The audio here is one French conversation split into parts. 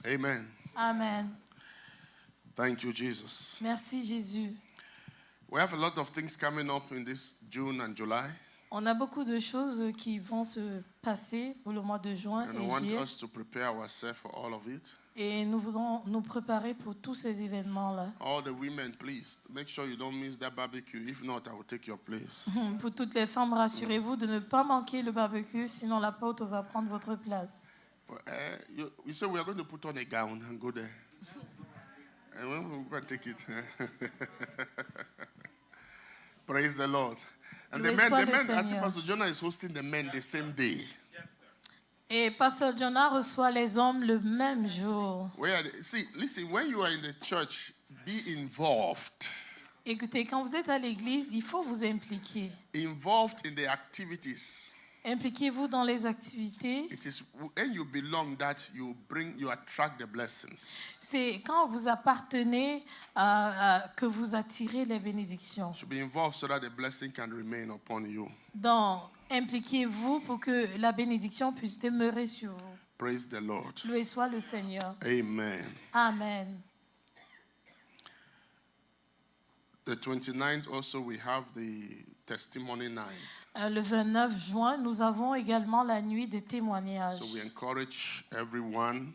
Amen. Amen. Thank you, Jesus. Merci Jésus. We have a lot of things coming up in this June and July. On a beaucoup de choses qui vont se passer pour le mois de juin And et we want juillet. us to prepare ourselves for all of it. Et nous voulons nous préparer pour tous ces événements-là. All the women, please, make sure you don't miss that barbecue. If not, I will take your place. Pour toutes les femmes, rassurez-vous de ne pas manquer le barbecue, sinon l'apôtre va prendre votre place. But, you say we are going to put on a gown and go there. And we're going to take it. Praise the Lord. And the men, I think Pastor Jonah is hosting the men the same day. Et Pasteur Jonah reçoit les hommes le même jour. Listen, when you are in the church, be involved. Écoutez, quand vous êtes à l'église, il faut vous impliquer. Involved in the activities. Impliquez-vous dans les activités. It is when you belong that you attract the blessings. C'est quand vous appartenez que vous attirez les bénédictions. You should be involved so that the blessing can remain upon you. Donc, impliquez-vous pour que la bénédiction puisse demeurer sur vous. Praise the Lord. Loué soit le Seigneur. Amen. Amen. The 29th also we have the testimony night. Le 29 juin, nous avons également la nuit de témoignages. So we encourage everyone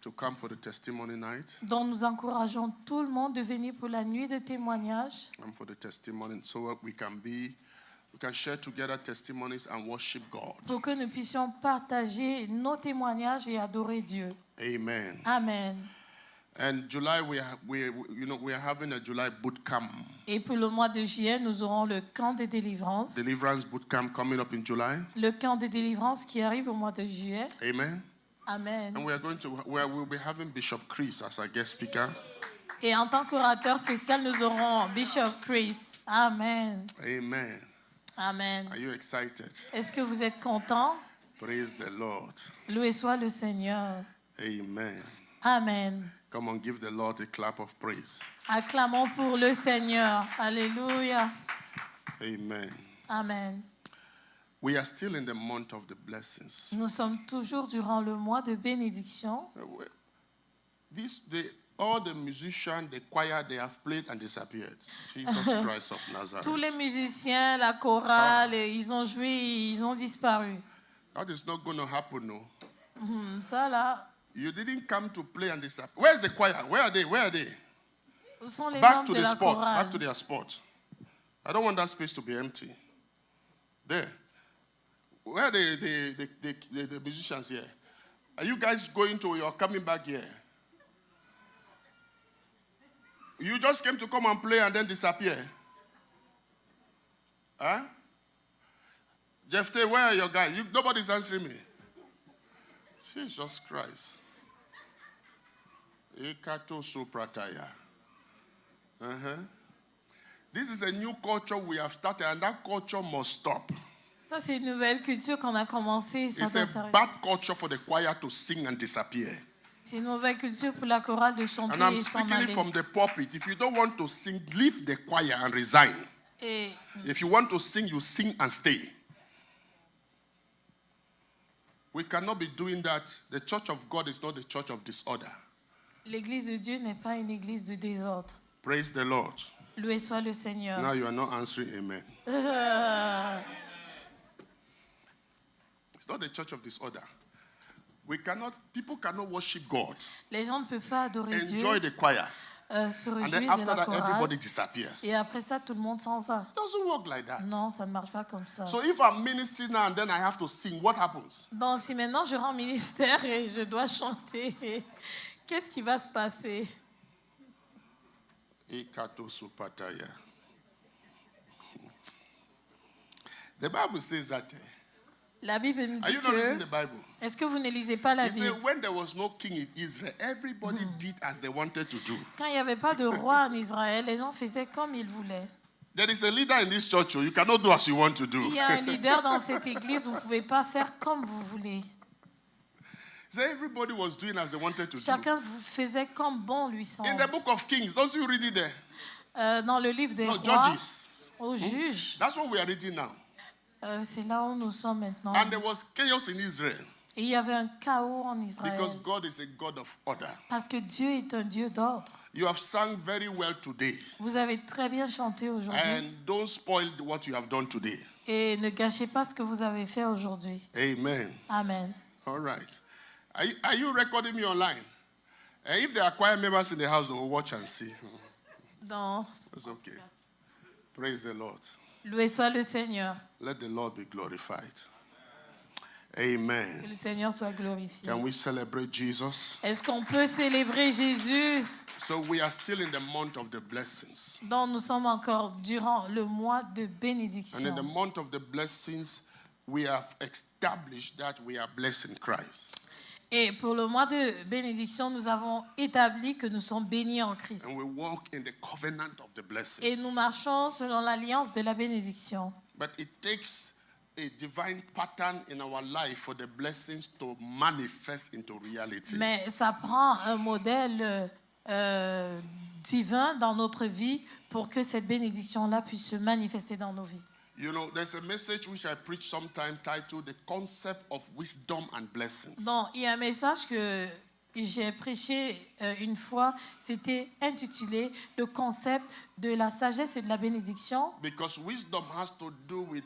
to come for the testimony night. Donc nous encourageons tout le monde de venir pour la nuit de témoignages. And for the testimony, so we can share together testimonies and worship God. Pour que nous puissions partager nos témoignages et adorer Dieu. Amen. Amen. And July we are having a July boot camp. Et pour le mois de juillet, nous aurons le camp de délivrance. Deliverance boot camp coming up in July. Le camp de délivrance qui arrive au mois de juillet. Amen. Amen. And we'll be having Bishop Chris as our guest speaker. Et en tant qu'orateur spécial, nous aurons Bishop Chris. Amen. Amen. Amen. Are you excited? Est-ce que vous êtes content? Praise the Lord. Loué soit le Seigneur. Amen. Amen. Come on, give the Lord a clap of praise. Acclamons pour le Seigneur. Alléluia. Amen. Amen. We are still in the month of the blessings. Nous sommes toujours durant le mois de bénédiction. All the musicians, the choir, they have played and disappeared. Jesus Christ of Nazareth. Tous les musiciens, la chorale, ils ont joué, ils ont disparu. That is not going to happen, no. Ça là. You didn't come to play and disappear. Where's the choir? Where are they? Where are they? Où sont les Back membres to de the la spot. chorale? Back to their spot. I don't want that space to be empty. There. Where are the musicians here? Are you guys you're coming back here? You just came to come and play and then disappear. Huh? Jephthah, where are your guys? Nobody's answering me. Jesus Christ. Ekato soprataya. This is a new culture we have started, and that culture must stop. Ça, c'est une nouvelle culture qu'on a commencé. Ça It's doit a s'arrêter. bad culture for the choir to sing and disappear. C'est une nouvelle culture pour la chorale de chanter And I'm et s'en speaking it aller. from the pulpit. If you don't want to sing, leave the choir and resign. Et If you want to sing, you sing and stay. We cannot be doing that. The church of God is not the church of disorder. l'église de Dieu n'est pas une église de désordre. Praise the Lord. Loué soit le Seigneur. Now you are not answering amen. It's not the church of disorder. People cannot worship God, Les gens ne peuvent pas adorer enjoy Dieu, the choir, se and réjouir then de after la that chorale. everybody disappears. Et après ça, tout le monde s'en va. It doesn't work like that. Non, ça ne marche pas comme ça. So if I'm ministering now and then I have to sing, what happens? Donc, si maintenant je rends ministère et je dois chanter, qu'est-ce qui va se passer? Ekato supataya. The Bible says that. La Bible nous Are dit you not reading que... the Bible? Est-ce que vous ne lisez pas la He said Bible? when there was no king in Israel, everybody did as they wanted to do. Quand il n'y avait pas de roi en Israël, les gens faisaient comme ils voulaient. There is a leader in this church. You cannot do as you want to do. Il y a un leader dans cette église, vous ne pouvez pas faire comme vous voulez. So everybody was doing as they wanted to do. Chacun faisait comme bon lui In semble. the book of Kings, don't you read it there? Dans le livre des No, rois, Judges. aux juges, That's what we are reading now. c'est là où nous sommes maintenant. And there was chaos in Israel. Et il y avait un chaos en Israël. because God is a God of order. Parce que Dieu est un Dieu d'ordre. You have sung very well today, Vous avez très bien chanté aujourd'hui. and don't spoil what you have done today. Et ne gâchez pas ce que vous avez fait aujourd'hui. Amen. Amen. All right. Are you recording me online? If there are choir members in the house, they will watch and see. Donc, That's okay. Praise the Lord. loué soit le Seigneur. Let the Lord be glorified. Amen. Que le Seigneur soit glorifié. Can we celebrate Jesus? Est-ce qu'on peut célébrer Jésus? So we are still in the month of the blessings. Donc, nous sommes encore durant le mois de And in the bénédiction. month of the blessings, we have established that we are blessed in Christ. Et pour le mois de bénédiction, nous avons établi que nous sommes bénis en Christ. And we walk in the covenant of the Et blessings. nous marchons selon l'alliance de la bénédiction. But it takes a divine pattern in our life for the blessings to manifest into reality. Mais ça prend un modèle divin dans notre vie pour que cette bénédiction-là puisse se manifester dans nos vies. You know, there's a message which I preach sometime titled The Concept of Wisdom and Blessings. Donc, il y a un message que j'ai prêché une fois, c'était intitulé « Le concept de la sagesse et de la bénédiction ». Because wisdom has to do with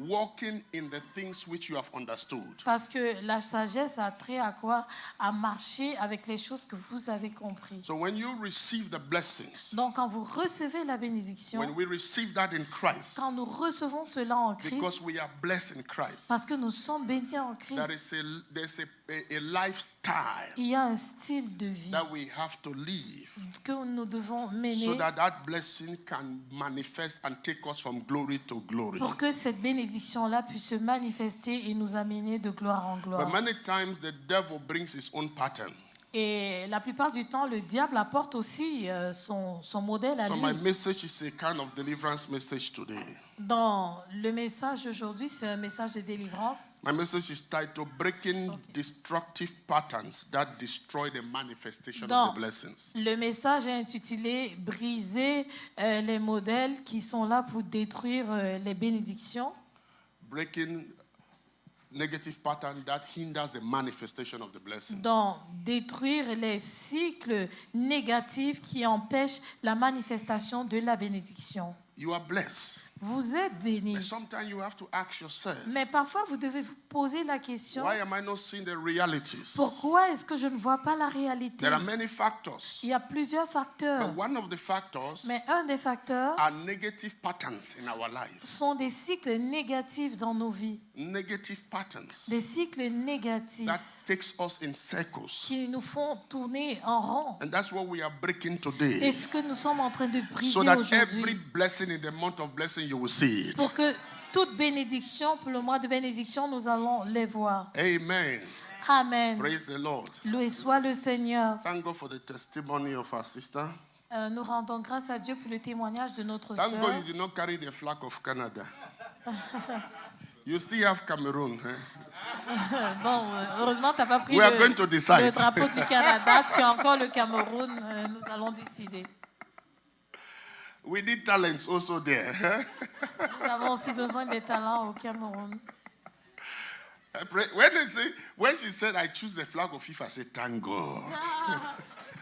walking in the things which you have understood. Parce que la sagesse a trait à quoi? À marcher avec les choses que vous avez comprises. So when you receive the blessings, Donc, quand vous recevez la bénédiction, when we receive that in Christ, quand nous recevons cela en because Christ, we are blessed in Christ, parce que nous sommes bénis en there Christ, is there's a lifestyle il y a un style de vie that we have to live que nous devons so mener that that blessing can manifest and take us from glory to glory. pour que cette bénédiction-là puisse se manifester et nous amener de gloire en But gloire. many times the devil brings his own pattern. Et la plupart du temps, le diable apporte aussi son modèle à So lui. my message is a kind of deliverance message today. Dans le message d'aujourd'hui, c'est un message de délivrance. My message is titled Breaking Destructive Patterns That Destroy the Manifestation of Donc, the Blessings. le message est intitulé « Briser les modèles qui sont là pour détruire les bénédictions ». Breaking negative pattern that hinders the manifestation of the blessing. Donc, détruire les cycles négatifs qui empêchent la manifestation de la bénédiction. You are blessed. Vous êtes bénis. But sometimes you have to ask yourself, Mais parfois, vous devez vous poser la question, why am I not seeing the realities? pourquoi est-ce que je ne vois pas la réalité? There are many factors. Il y a plusieurs facteurs, But one of the factors mais un des facteurs are negative patterns in our lives. sont des cycles négatifs dans nos vies. Negative patterns Des cycles négatifs that takes us in circles. qui nous font tourner en rond. And that's what we are breaking Et today. ce que nous sommes en train de briser So that every aujourd'hui, blessing in the month of blessing, you will see it. pour que toute bénédiction, pour le mois de bénédiction, nous allons les voir. Amen. Amen. Praise the Lord. Loué soit le Seigneur. Thank God for the testimony of our sister. Nous rendons grâce à Dieu pour le témoignage de notre Thank God sœur. you did not carry the flag of Canada. You still have Cameroon. Bon, heureusement, tu n'as pas pris We are going to decide. le drapeau du Canada. Tu as encore le Cameroun. Nous allons décider. We need talents also there. Nous avons aussi besoin des talents au Cameroun. When she said, I choose the flag of FIFA, I said, thank God.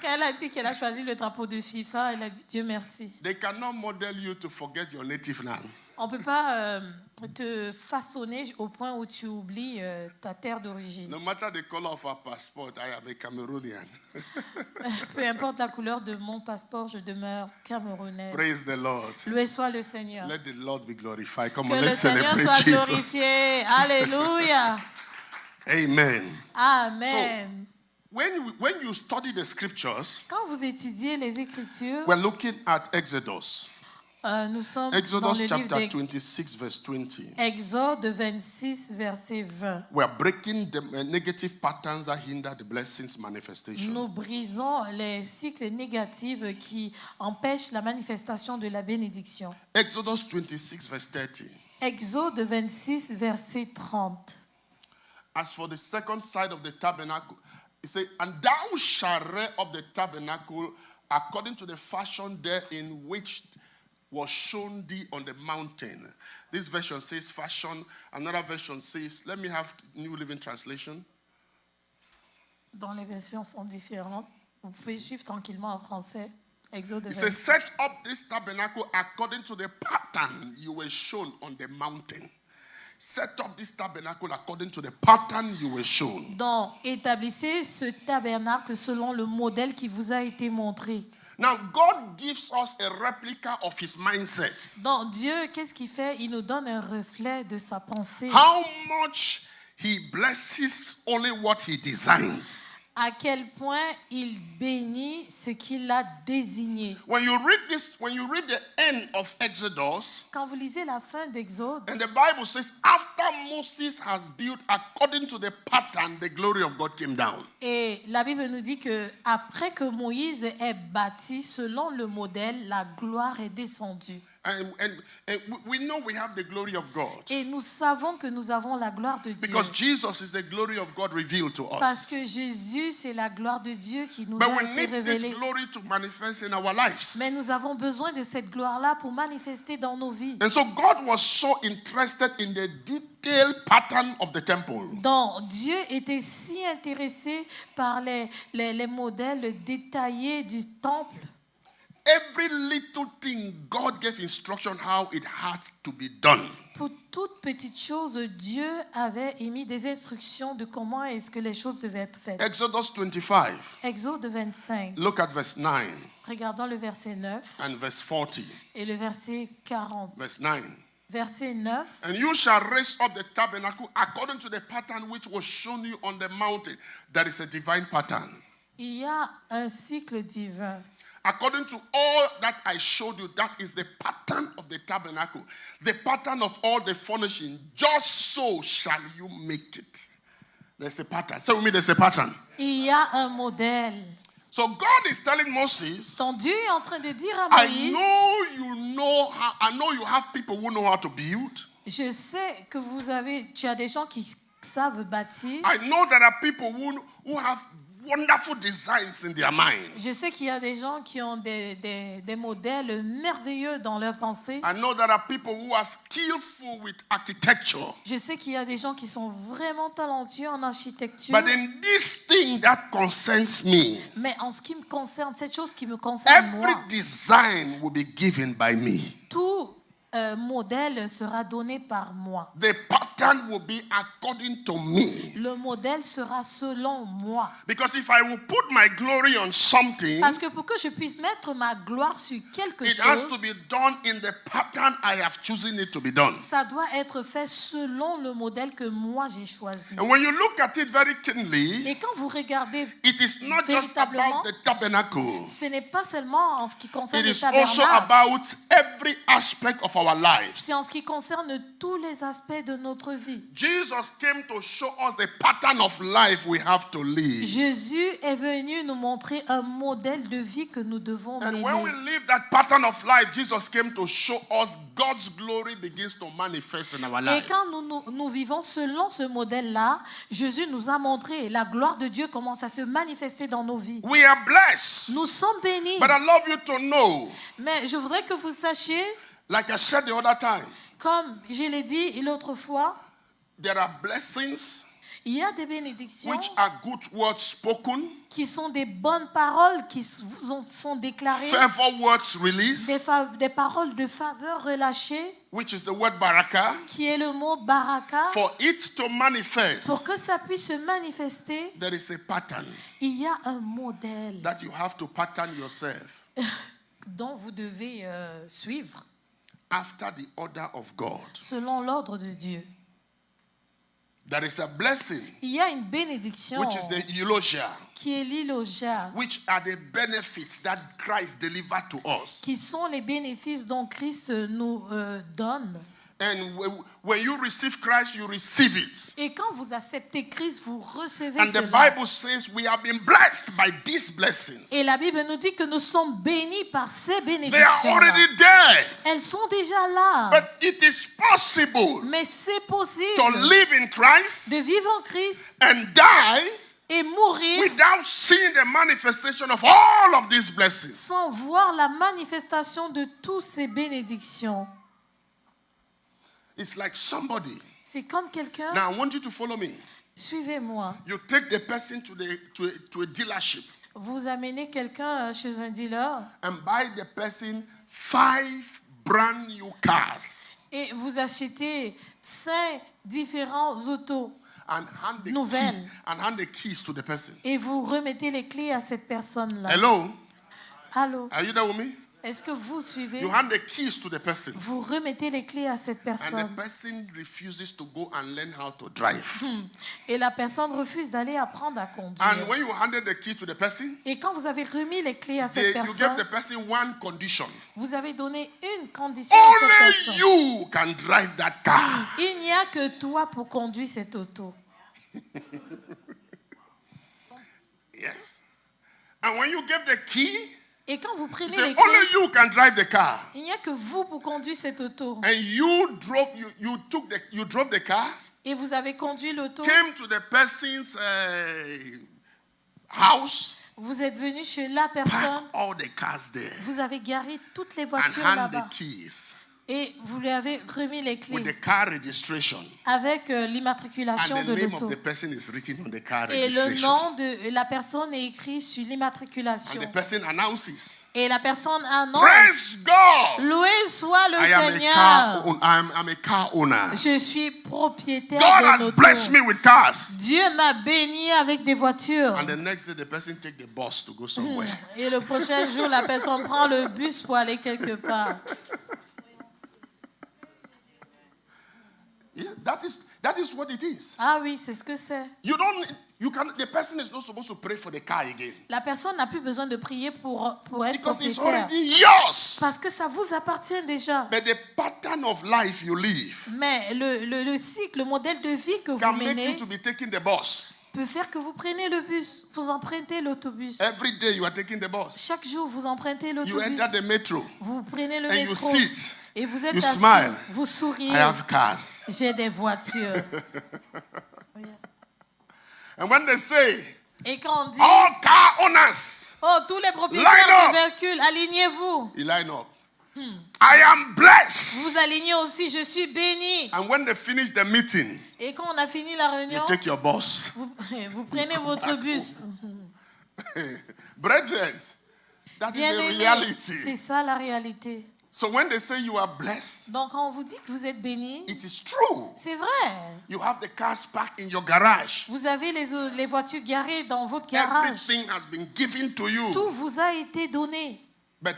Quand elle a dit qu'elle a choisi le drapeau de FIFA, elle a dit Dieu merci. They cannot model you to forget your native land. On ne peut pas te façonner au point où tu oublies ta terre d'origine. No matter the color of our passport, I am a Cameroonian. Peu importe la couleur de mon passeport, je demeure camerounaise. Praise the Lord. Loué soit le Seigneur. Let the Lord be glorified. Come Que on, le let's Seigneur celebrate soit Jesus. glorifié. Alléluia. Amen. Amen. When you study the scriptures, Quand vous étudiez les Écritures, we're looking at Exodus. nous sommes dans Exodus le livre chapter 26, verse 20. d'Exode 26, verset 20. We're breaking the negative patterns that hinder the blessings manifestation. Nous brisons les cycles négatifs qui empêchent la manifestation de la bénédiction. Exodus 26, verse 30. Exode 26, verset 30. As for the second side of the tabernacle, it says, and thou shalt rear up the tabernacle according to the fashion therein which was shown thee on the mountain. This version says fashion. Another version says, let me have New Living Translation. Dans les versions sont différentes. Vous pouvez suivre tranquillement en français. Exode It 26. says, set up this tabernacle according to the pattern you were shown on the mountain. Set up this tabernacle according to the pattern you were shown. Donc, établissez ce tabernacle selon le modèle qui vous a été montré. Now, God gives us a replica of his mindset. Donc, Dieu, qu'est-ce qu'il fait? Il nous donne un reflet de sa pensée. How much he blesses only what he designs. À quel point il bénit ce qu'il a désigné. When you read the end of Exodus, Quand vous lisez la fin d'Exode, and the Bible says, after Moses has built according to the pattern, the glory of God came down. et la Bible nous dit que après que Moïse ait bâti selon le modèle, la gloire est descendue. And we know we have the glory of God. Et nous savons que nous avons la gloire de Dieu. Because Jesus is the glory of God revealed to Parce us. que Jésus, c'est la gloire de Dieu qui nous But a we été need this révélée. glory to manifest in our lives. Mais nous avons besoin de cette gloire-là pour manifester dans nos vies. And so God was so interested in the detailed pattern of the temple. Donc, Dieu était si intéressé par les modèles détaillés du temple. Every little thing, God gave instruction how it had to be done. Pour toute petite chose, Dieu avait émis des instructions de comment est-ce que les choses devaient être faites. Exodus 25. Exode 25. Look at verse 9 Regardons le verset 9 and verse 40. et le verset 40. Verse 9. Verset 9. And you shall raise up the tabernacle according to the pattern which was shown you on the mountain. That is a divine pattern. Il y a un cycle divin. According to all that I showed you, that is the pattern of the tabernacle, the pattern of all the furnishing. Just so shall you make it. There's a pattern. Say with me, there's a pattern. Il y a un modèle. So God is telling Moses, Donc Dieu est en train de dire à Moïse, I know you have people who know how to build. je sais que tu as des gens qui savent bâtir. I know there are people who have wonderful designs in their mind. Je sais qu'il y a des gens qui ont des modèles merveilleux dans leur pensée. I know there are people who are skillful with architecture. Je sais qu'il y a des gens qui sont vraiment talentueux en architecture. But in this thing that concerns me, Mais en ce qui me concerne, cette chose qui me concerne every moi, design will be given by me. tout modèle sera donné par moi. The pattern will be according to me. Le modèle sera selon moi. Because if I will put my glory on something, Parce que pour que je puisse mettre ma gloire sur quelque it has chose, to be done in the pattern I have chosen it to be done. ça doit être fait selon le modèle que moi j'ai choisi. And when you look at it very keenly, Et quand vous regardez it is not just véritablement, about the tabernacle. ce n'est pas seulement en ce qui concerne It le is also tabernacle, about every aspect of our lives. c'est en ce qui concerne tous les aspects de notre vie. Jesus came to show us the pattern of life we have to live. Jésus est venu nous montrer un modèle de vie que nous devons And when we mener. live that pattern of life, Jesus came to show us God's glory begins to manifest in our Et lives. quand nous vivons selon ce modèle-là, Jésus nous a montré, la gloire de Dieu commence à se manifester dans nos vies. We are blessed. Nous sommes bénis. But I love you to know, Mais je voudrais que vous sachiez, like I said the other time, comme je l'ai dit l'autre fois, there are blessings il y a des bénédictions which are good words spoken, qui sont des bonnes paroles qui sont déclarées, favor words released, des paroles de faveur relâchées, which is the word baraka. qui est le mot baraka. For it to Pour manifest, que ça puisse se manifester, there is a pattern il y a un modèle that you have to pattern yourself dont vous devez suivre after the order of God. selon l'ordre de Dieu. There is a blessing, Il y a une bénédiction which is the eulogia, qui est l'illogia, which are the benefits that Christ delivered to us. qui sont les bénéfices dont Christ nous donne. And when you receive Christ, you receive it. Et quand vous acceptez Christ, vous recevez And the cela. Bible says we have been blessed by these blessings. Et la Bible nous dit que nous sommes bénis par ces They are bénédictions. already there. Elles sont déjà là. But it is possible Mais c'est to possible live in Christ de vivre en Christ and die et mourir without seeing the manifestation of all of these blessings. sans voir la manifestation de toutes ces bénédictions. It's like somebody. C'est comme quelqu'un, Now I want you to follow me. Suivez-moi. You take the person to a dealership Vous amenez quelqu'un chez un dealer and buy the person 5 brand new cars et vous achetez 5 différents autos and nouvelles hand the keys to the person. et vous remettez les clés à cette personne-là. Hello? Allô? Are you there with me? Est-ce que vous suivez? You hand the keys to the person. Vous remettez les clés à cette And the personne. person refuses to go and learn how to drive. Et la personne refuse d'aller apprendre à conduire. And when you handed the key to the person, Et quand vous avez remis les clés à cette you gave personne, the person one condition. vous avez donné une condition à cette Only personne. you can drive that car. Il n'y a que toi pour conduire cette auto. Yes. And when you give the key, Et quand vous you prenez say, les clés, only you can drive the car. il n'y a que vous pour conduire cette auto. And you drove the car, Et vous avez conduit l'auto, came to the person's house, vous êtes venu chez la parked personne, all the cars there, vous avez garé toutes les and voitures hand là-bas. the keys Et vous lui avez remis les with clés the car registration. avec And l'immatriculation the de name l'auto. of the person is written on the car Et le registration. nom de la personne est écrit sur And l'immatriculation. the person announces, Et la personne annonce, praise God! loué soit le I am Seigneur. I'm a car owner. Je suis propriétaire God de has l'auto. blessed me with cars. Dieu m'a béni avec des voitures. And the next day, the person take the bus to go somewhere. Et le prochain jour, la personne prend le bus pour aller quelque part. Yeah, that is what it is. Ah oui, c'est ce que c'est. The person is not supposed to pray for the car again. La personne n'a plus besoin de prier pour être Because it's propriétaire. already yours. Parce que ça vous appartient déjà. But the pattern of life you live Mais le cycle, le modèle de vie que vous can make menez you to be taking the bus. peut faire que vous prenez le bus, vous empruntez l'autobus. Every day you are taking the bus. Chaque jour, vous empruntez You l'autobus. enter the metro Vous prenez le and you métro. sit. Et vous êtes You assis. smile. Vous souriez. I have cars. J'ai des voitures. And when they say, Et quand on dit, all car owners, oh, tous les Line propriétaires up. de véhicules, alignez-vous. you line up. I am blessed. Vous alignez aussi, je suis béni. And when they finish the meeting, Et quand on a fini la you réunion, take your bus. vous prenez votre bus. Brethren, that is Bien the aimé, reality. c'est ça la réalité. So when they say you are blessed, Donc quand on vous dit que vous êtes béni, it is true. c'est vrai. You have the cars parked in your garage. Vous avez les voitures garées dans votre garage. Everything has been given to you. Tout vous a été donné. But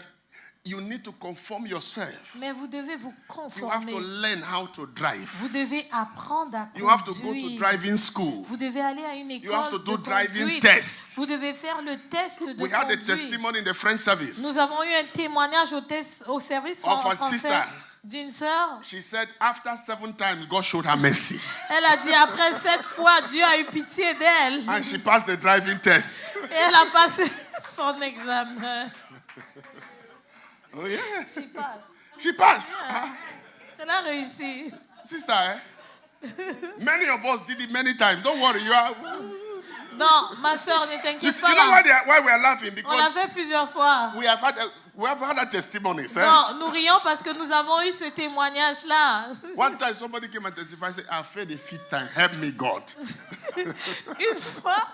you need to conform yourself. Mais vous devez vous You have conformer. to learn how to drive. Vous devez apprendre à You have to go to conduire. driving school. Vous devez aller à une You have to école do de driving conduite. tests. Vous devez faire le test de We had a conduite. testimony in the French service Nous avons eu un témoignage au service of a français sister. d'une sœur. She said after 7 times, God showed her mercy. Elle a dit après 7 fois, Dieu a eu pitié d'elle. And she passed the driving test. Et elle a passé son examen. Oh, yes. She passe. She passed. Elle a réussi. Sister, many of us did it many times. Don't worry. You are. Non, ma sœur, ne t'inquiète You pas. know why we are laughing? On l'a Because fait plusieurs fois. we have had a testimony. Sir. Non, nous rions parce que nous avons eu ce témoignage-là. One time somebody came and testified, said, I failed the 5th time. Help me, God. Une fois,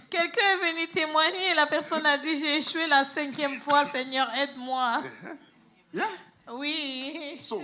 quelqu'un est venu témoigner et la personne a dit, j'ai échoué la 5e fois, Seigneur, aide-moi. Yeah. Oui. So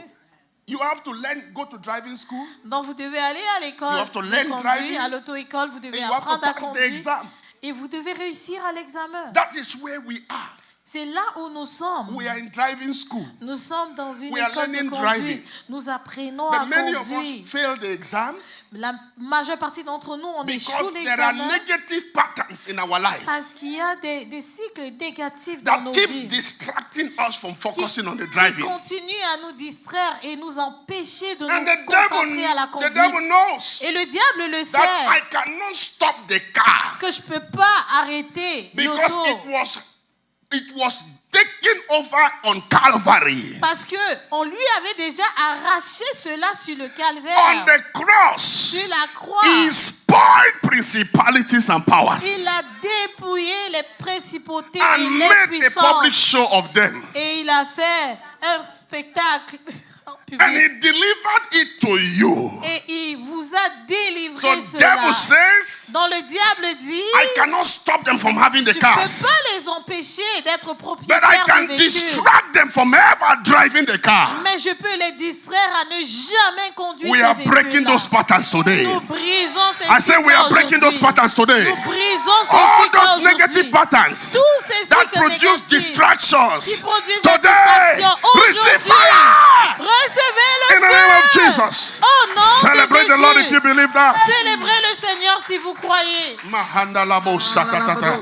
you have to go to driving school. Donc vous devez aller à l'école You have to de learn conduire, driving. à l'auto-école, vous devez And you have to apprendre à pass the conduire exam. et vous devez réussir à l'examen. That is where we are. C'est là où nous sommes. We are in driving school. Nous sommes dans une We are école de learning conduite. driving. Nous apprenons à But many of us conduire. fail the exams La majeure partie d'entre nous, on échoue because there are l'examen negative patterns in our lives parce qu'il y a des cycles négatifs dans that nos keeps vies distracting us from focusing on the qui driving. continuent à nous distraire et nous empêcher de And nous concentrer à la the devil conduite. knows Et le diable le that sait I cannot stop the car que je ne peux pas arrêter because l'auto it was taken over on Calvary. parce que on lui avait déjà arraché cela sur le On calvaire, the cross, sur la croix. he spoiled principalities and powers Il a dépouillé les principautés and et made les a public puissances show of them. et il a fait un spectacle public. And he delivered it to you. Et il vous a délivré So cela. devil says, Donc le diable dit, I cannot stop them from having je the ne peux cars. pas les empêcher d'être But I propriétaires can de véhicules. distract them from ever driving the car. Mais je peux les distraire à ne jamais conduire We ces are breaking véhicules-là. those patterns today. Nous brisons ces I say we are cycles breaking those aujourd'hui. patterns today. Nous brisons ces All cycles those aujourd'hui. negative patterns Tous ces that cycles produce négatifs distractions qui produisent des today, distractions receive aujourd'hui. fire Recevez le in the name of feu. Jesus. Oh non, Celebrate the Lord if you believe that. Célébrez le Seigneur si vous croyez. Mahanda labo satatata.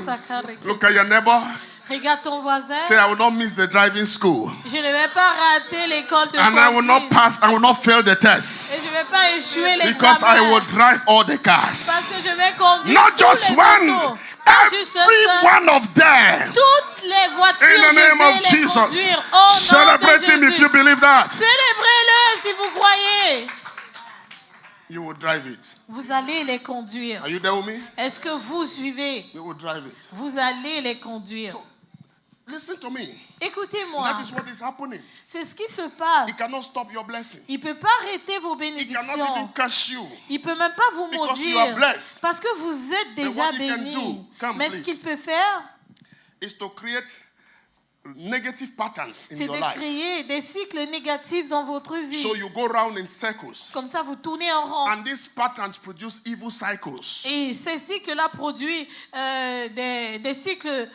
Look at your neighbor. Regarde ton voisin. Say, I will not miss the driving school. Je ne vais pas rater l'école de And I will not conduite. pass, I will not fail the Et test. je ne vais pas échouer les Because I will drive all the Parce cars. que je vais conduire Not tous just les one, autos. Pas juste un every seul. one of them. Toutes les voitures, In the je name vais of les Jesus. conduire. Au nom Celebrate de him if Jésus. you believe that. Célébrez-le si vous croyez. You will drive it. Vous allez les conduire. Are you there with me? Est-ce que vous suivez? You will drive it. Vous allez les conduire. Listen to me. Écoutez-moi. That is what is happening. C'est ce qui se passe. He cannot stop your blessing. Il ne peut pas arrêter vos He cannot bénédictions. even curse you. Il ne peut même pas vous Because you are maudire. blessed. Parce que vous êtes déjà what he can bénis. do, come, Mais ce please. qu'il peut faire, Is to create negative patterns in c'est your de life. créer des cycles négatifs dans votre vie. So you go round in circles. Comme ça, vous tournez en rond. And these patterns produce evil cycles. Et ces cycles-là produisent des cycles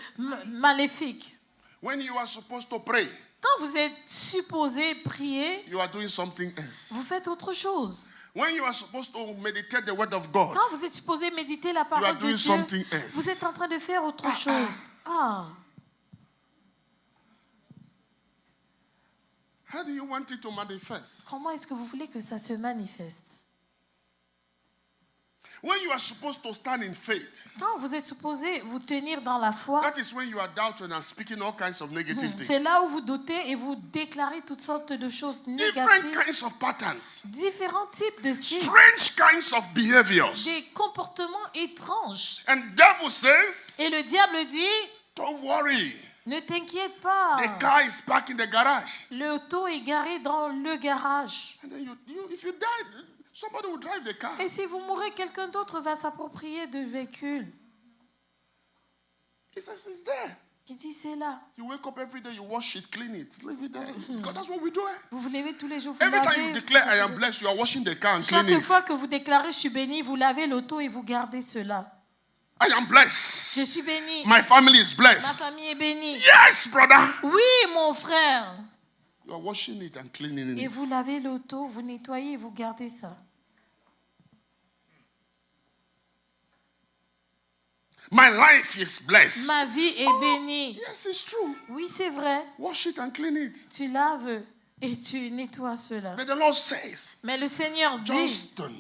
maléfiques. When you are supposed to pray, Quand vous êtes supposé prier, you are doing something else. vous faites autre chose. When you are supposed to meditate the word of God, Quand vous êtes supposé méditer la you are parole de doing Dieu, something else. vous êtes en train de faire autre chose. Ah, How do you want it to manifest? comment est-ce que vous voulez que ça se manifeste? When you are supposed to stand in faith, Quand vous êtes supposé vous tenir dans la foi, that is when you are doubting and speaking all kinds of negative c'est things. là où vous doutez et vous déclarez toutes sortes de choses Different négatives, kinds of patterns, différents types de signes, strange kinds of behaviors. des comportements étranges. And devil says, Et le diable dit, don't worry. ne t'inquiète pas, The car is parked in the garage. l'auto est garé dans le garage. And then if you die, somebody will drive the car. Et si vous mourrez, quelqu'un d'autre va s'approprier du véhicule. He says it's there. Il dit, c'est là. You wake up every day, you wash it, clean it, leave it there. Because that's what we do. Vous vous levez tous les jours, vous Every time you lavez. declare I am blessed, you are washing the car and Chaque cleaning it. fois que vous déclarez, je suis béni, vous lavez l'auto et vous gardez cela. I am blessed. Je suis béni. My family is Ma blessed. famille est bénie. Yes, brother. Oui, mon frère. You are washing it and cleaning Et it. vous lavez l'auto, vous nettoyez et vous gardez ça. My life is blessed. Ma vie est bénie. Yes, it's true. Oui, c'est vrai. Wash it and clean it. Tu laves et tu nettoies cela. But the Lord says, Mais le Seigneur dit, Johnston,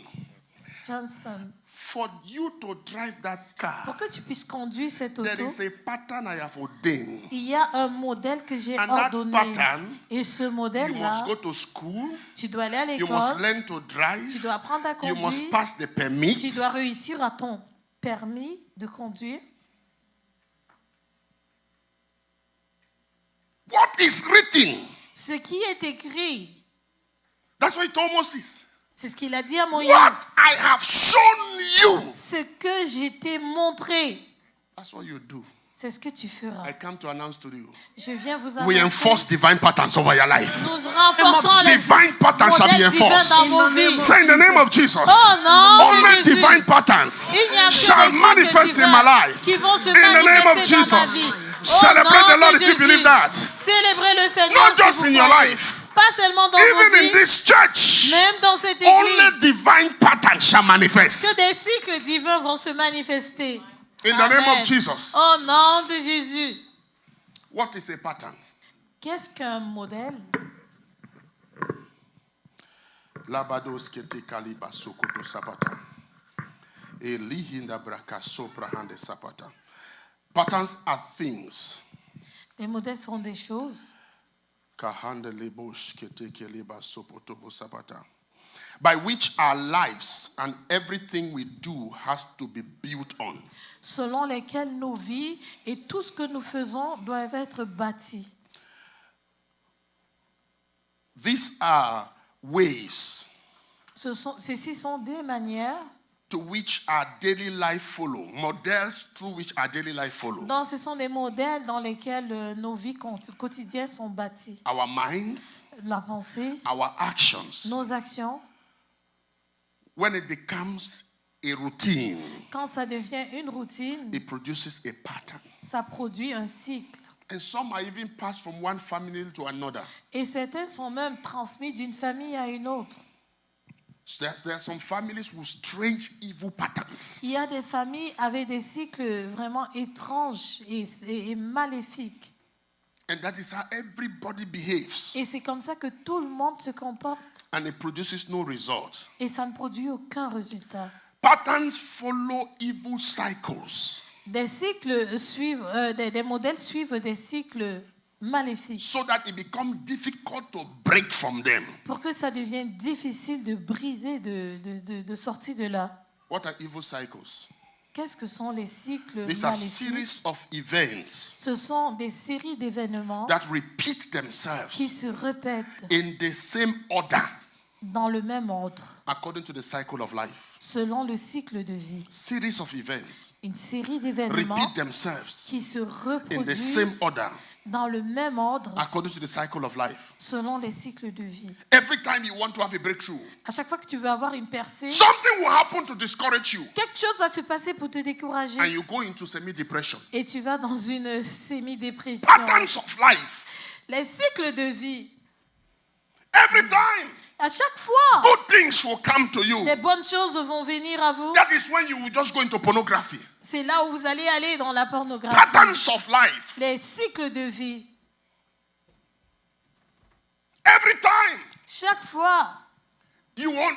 Johnston, for you to drive that car, pour que tu puisses conduire cette there auto, is a pattern I have ordained. il y a un modèle que j'ai And that ordonné. pattern, Et ce You modèle-là, must go to school. tu dois aller à You must l'école, learn to tu drive. dois apprendre à You must conduire, pass the permit. tu dois réussir à ton permis de conduire. What is written? Ce qui est écrit, That's what he told Moses. c'est ce qu'il a dit à Moïse. What I have shown you. Ce que je t'ai montré, That's what you do. c'est ce que tu feras. I come to announce to you. Je viens vous We annoncer. enforce divine patterns over your life. Nous renforçons les Divine patterns shall be modèles divins enforced. dans vos vies. Say in the name of Jesus. Oh non, Only Jésus. divine patterns Il n'y a que shall des manifest cycles in my divins life. qui vont se In the name of manifester dans ma vie. Jesus. Au Celebrate nom the Lord de if you Jésus. believe that. Célébrez le Seigneur Not si just vous in your croyez. life. Pas seulement dans vos Even in vies, this church. même dans cette Only église, divine patterns shall que manifest. des cycles divins vont se manifester. In the name Amen. of Jesus. Au nom de Jésus. What is a pattern? Qu'est-ce qu'un modèle? Labados kete kaliba sokoto sapata. Elihinda braka soprahande sapata. Patterns are things. Les modèles sont des choses Kahande lebosh kete keliba sopotobo sapata. By which our lives and everything we do has to be built on. selon lesquelles nos vies et tout ce que nous faisons doivent être bâtis. These are ways Ceci sont des manières to which our daily life follow, models through which our daily life follow. ce sont des modèles dans lesquels nos vies quotidiennes sont bâties. Our minds, La pensée, our actions. nos actions, When it becomes a routine, quand ça devient une routine, it produces a pattern. ça produit un cycle. And some are even passed from one family to another. Et certains sont même transmis d'une famille à une autre. So there are some families with strange evil patterns. Il y a des familles avec des cycles vraiment étranges et maléfiques. And that is how everybody behaves. Et c'est comme ça que tout le monde se comporte. And it produces no results. Et ça ne produit aucun résultat. Patterns follow evil cycles. Des cycles suivent, des modèles suivent des cycles maléfiques. So that it becomes difficult to break from them. Pour que ça devienne difficile de briser, de sortir de là. What are evil cycles? Qu'est-ce que sont les cycles These are maléfiques? series of events Ce sont des séries d'événements that repeat themselves qui se répètent in the same order dans le même ordre, according to the cycle of life. selon le cycle de vie. Series of events Une série d'événements repeat themselves qui se in the same reproduisent order dans le même ordre, according to the cycle of life. selon les cycles de vie. Every time you want to have a breakthrough, À chaque fois que tu veux avoir une percée, something will happen to discourage you, quelque chose va se passer pour te décourager and you go into semi-depression. et tu vas dans une semi-dépression. Patterns of life. Les cycles de vie, Every time, à chaque fois, good things will come to you. des bonnes choses vont venir à vous. That is when you will just go into pornography. C'est là où vous allez aller dans la pornographie. Patterns of life. Les cycles de vie. Every time Chaque fois, you want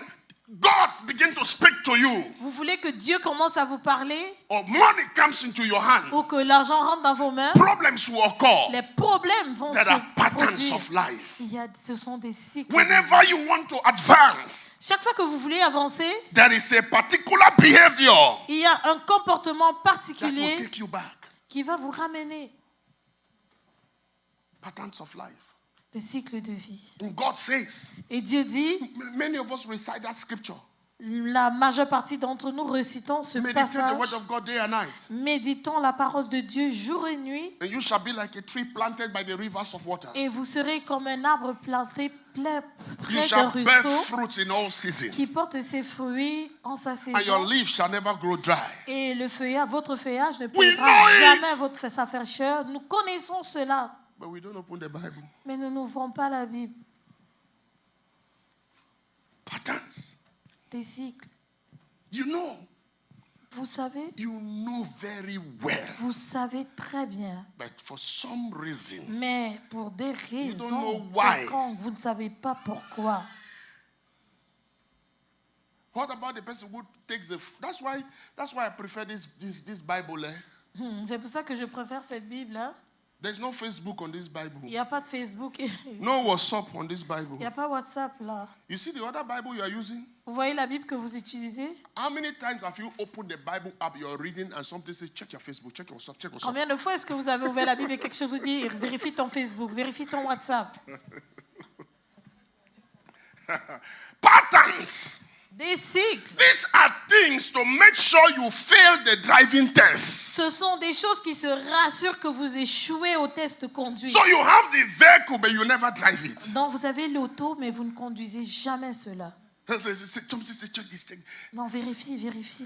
God begin to speak to you, vous voulez que Dieu commence à vous parler or money comes into your hand, ou que l'argent rentre dans vos mains, problems will occur. les problèmes vont There se are patterns produire. of life. Ce sont des cycles. Whenever you want to advance, Chaque fois que vous voulez avancer, there is a particular behavior il y a un comportement that will particulier take you back. qui va vous ramener. Patterns of life. Le cycle de vie. And God says, Et Dieu dit, many of us recite that scripture. la majeure partie d'entre nous récitons ce Meditate the passage. word of God day and night. Méditons la parole de Dieu jour et nuit. And you shall be like a tree planted by the rivers of water. Et vous serez comme un arbre planté You près d'un shall bear ruisseau fruits in all seasons. qui porte ses fruits en sa And your saison. leaves shall never grow dry. Et votre feuillage ne We perdra know it. jamais sa fraîcheur. Nous connaissons cela, But we don't open the Bible. mais nous n'ouvrons pas la Bible. Patterns. Des cycles. You know Vous savez very well. Vous savez très bien. But for some reason, Mais pour des know raisons why. quelconques, vous ne savez pas pourquoi. what about the person who takes the... That's why I prefer this Bible. C'est pour ça que je préfère cette Bible. Hein? There's no Facebook on this Bible. Il n'y a pas de Facebook. No WhatsApp on this Bible. Il n'y a pas WhatsApp là. You see the other Bible you are using? Vous voyez la Bible que vous utilisez? How many times have you opened the Bible up, you're reading, and something says, check your Facebook, check your WhatsApp, check WhatsApp. Combien de fois est-ce que vous avez ouvert la Bible et quelque chose vous dit vérifie ton Facebook, vérifie ton WhatsApp? Patterns. Des cycles. These are things to make sure you fail the driving test. Ce sont des choses qui se rassurent que vous échouez au test de conduite. So you have the vehicle, but you never drive it. Donc vous avez l'auto, mais vous ne conduisez jamais cela. Somebody say, check this, check. Non, vérifie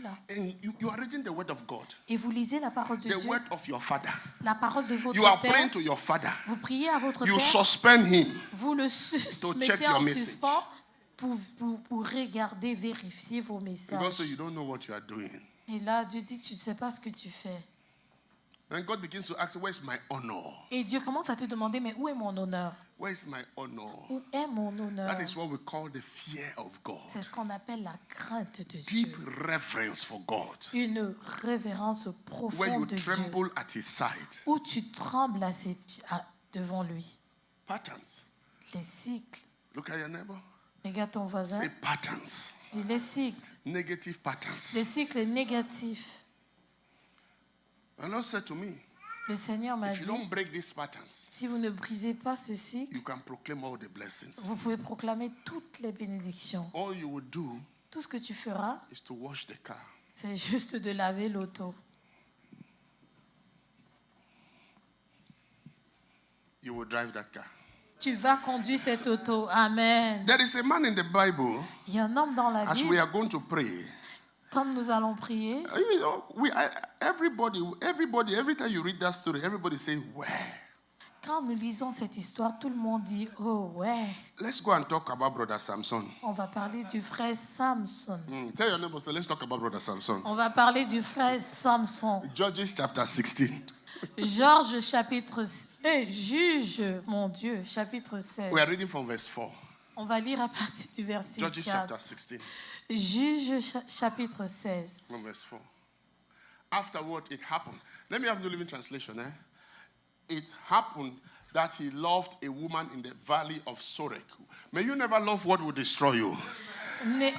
là. And you are reading the word of God, Et vous lisez la parole de the Dieu, word of your father. la parole de votre You are Père. praying to your father. Vous priez à votre You Père. suspend him. Vous le To check mettez your en message. suspens pour regarder, vérifier vos messages. Because you don't know what you are doing. Et là, Dieu dit, tu ne sais pas ce que tu fais. And God begins to ask, where's my honor? Et Dieu commence à te demander, mais où est mon honneur? Where's my honor? Où est mon honneur? That is what we call the fear of God. C'est ce qu'on appelle la crainte de Dieu. Deep reverence for God. Une révérence Where you profonde de Dieu. tremble at his side. Où tu trembles devant lui. Patterns. Les cycles. Look at your neighbor. Regarde ton voisin. Say patterns. Dis les cycles. Negative patterns. Les cycles négatifs. The Lord said to me, Le Seigneur m'a If you dit, don't break these patterns, si vous ne brisez pas ceci, you can proclaim all the blessings. vous pouvez proclamer toutes les bénédictions. All you will do Tout ce que tu feras, is to wash the car. c'est juste de laver l'auto. You will drive that car. Tu vas conduire cette auto. Amen. There is a man in the Bible, Il y a un homme dans la as we Bible, are going to pray. comme nous allons prier. You know, everybody, every time you read that story, everybody say, "Where?" Quand nous lisons cette histoire, tout le monde dit, oh ouais, Let's go and talk about Brother Samson. on va parler du frère Samson. Tell your neighbor, say, let's talk about Brother Samson. On va parler du frère Samson. Judges chapter 16. Georges chapitre... Juge, mon Dieu, chapitre 16. We are reading from verse 4. On va lire à partir du verset Judges 4. chapter 16, Juge chapitre 16. from verse 4. Afterward, it happened. Let me have New Living Translation. It happened that he loved a woman in the valley of Sorek. May you never love what will destroy you.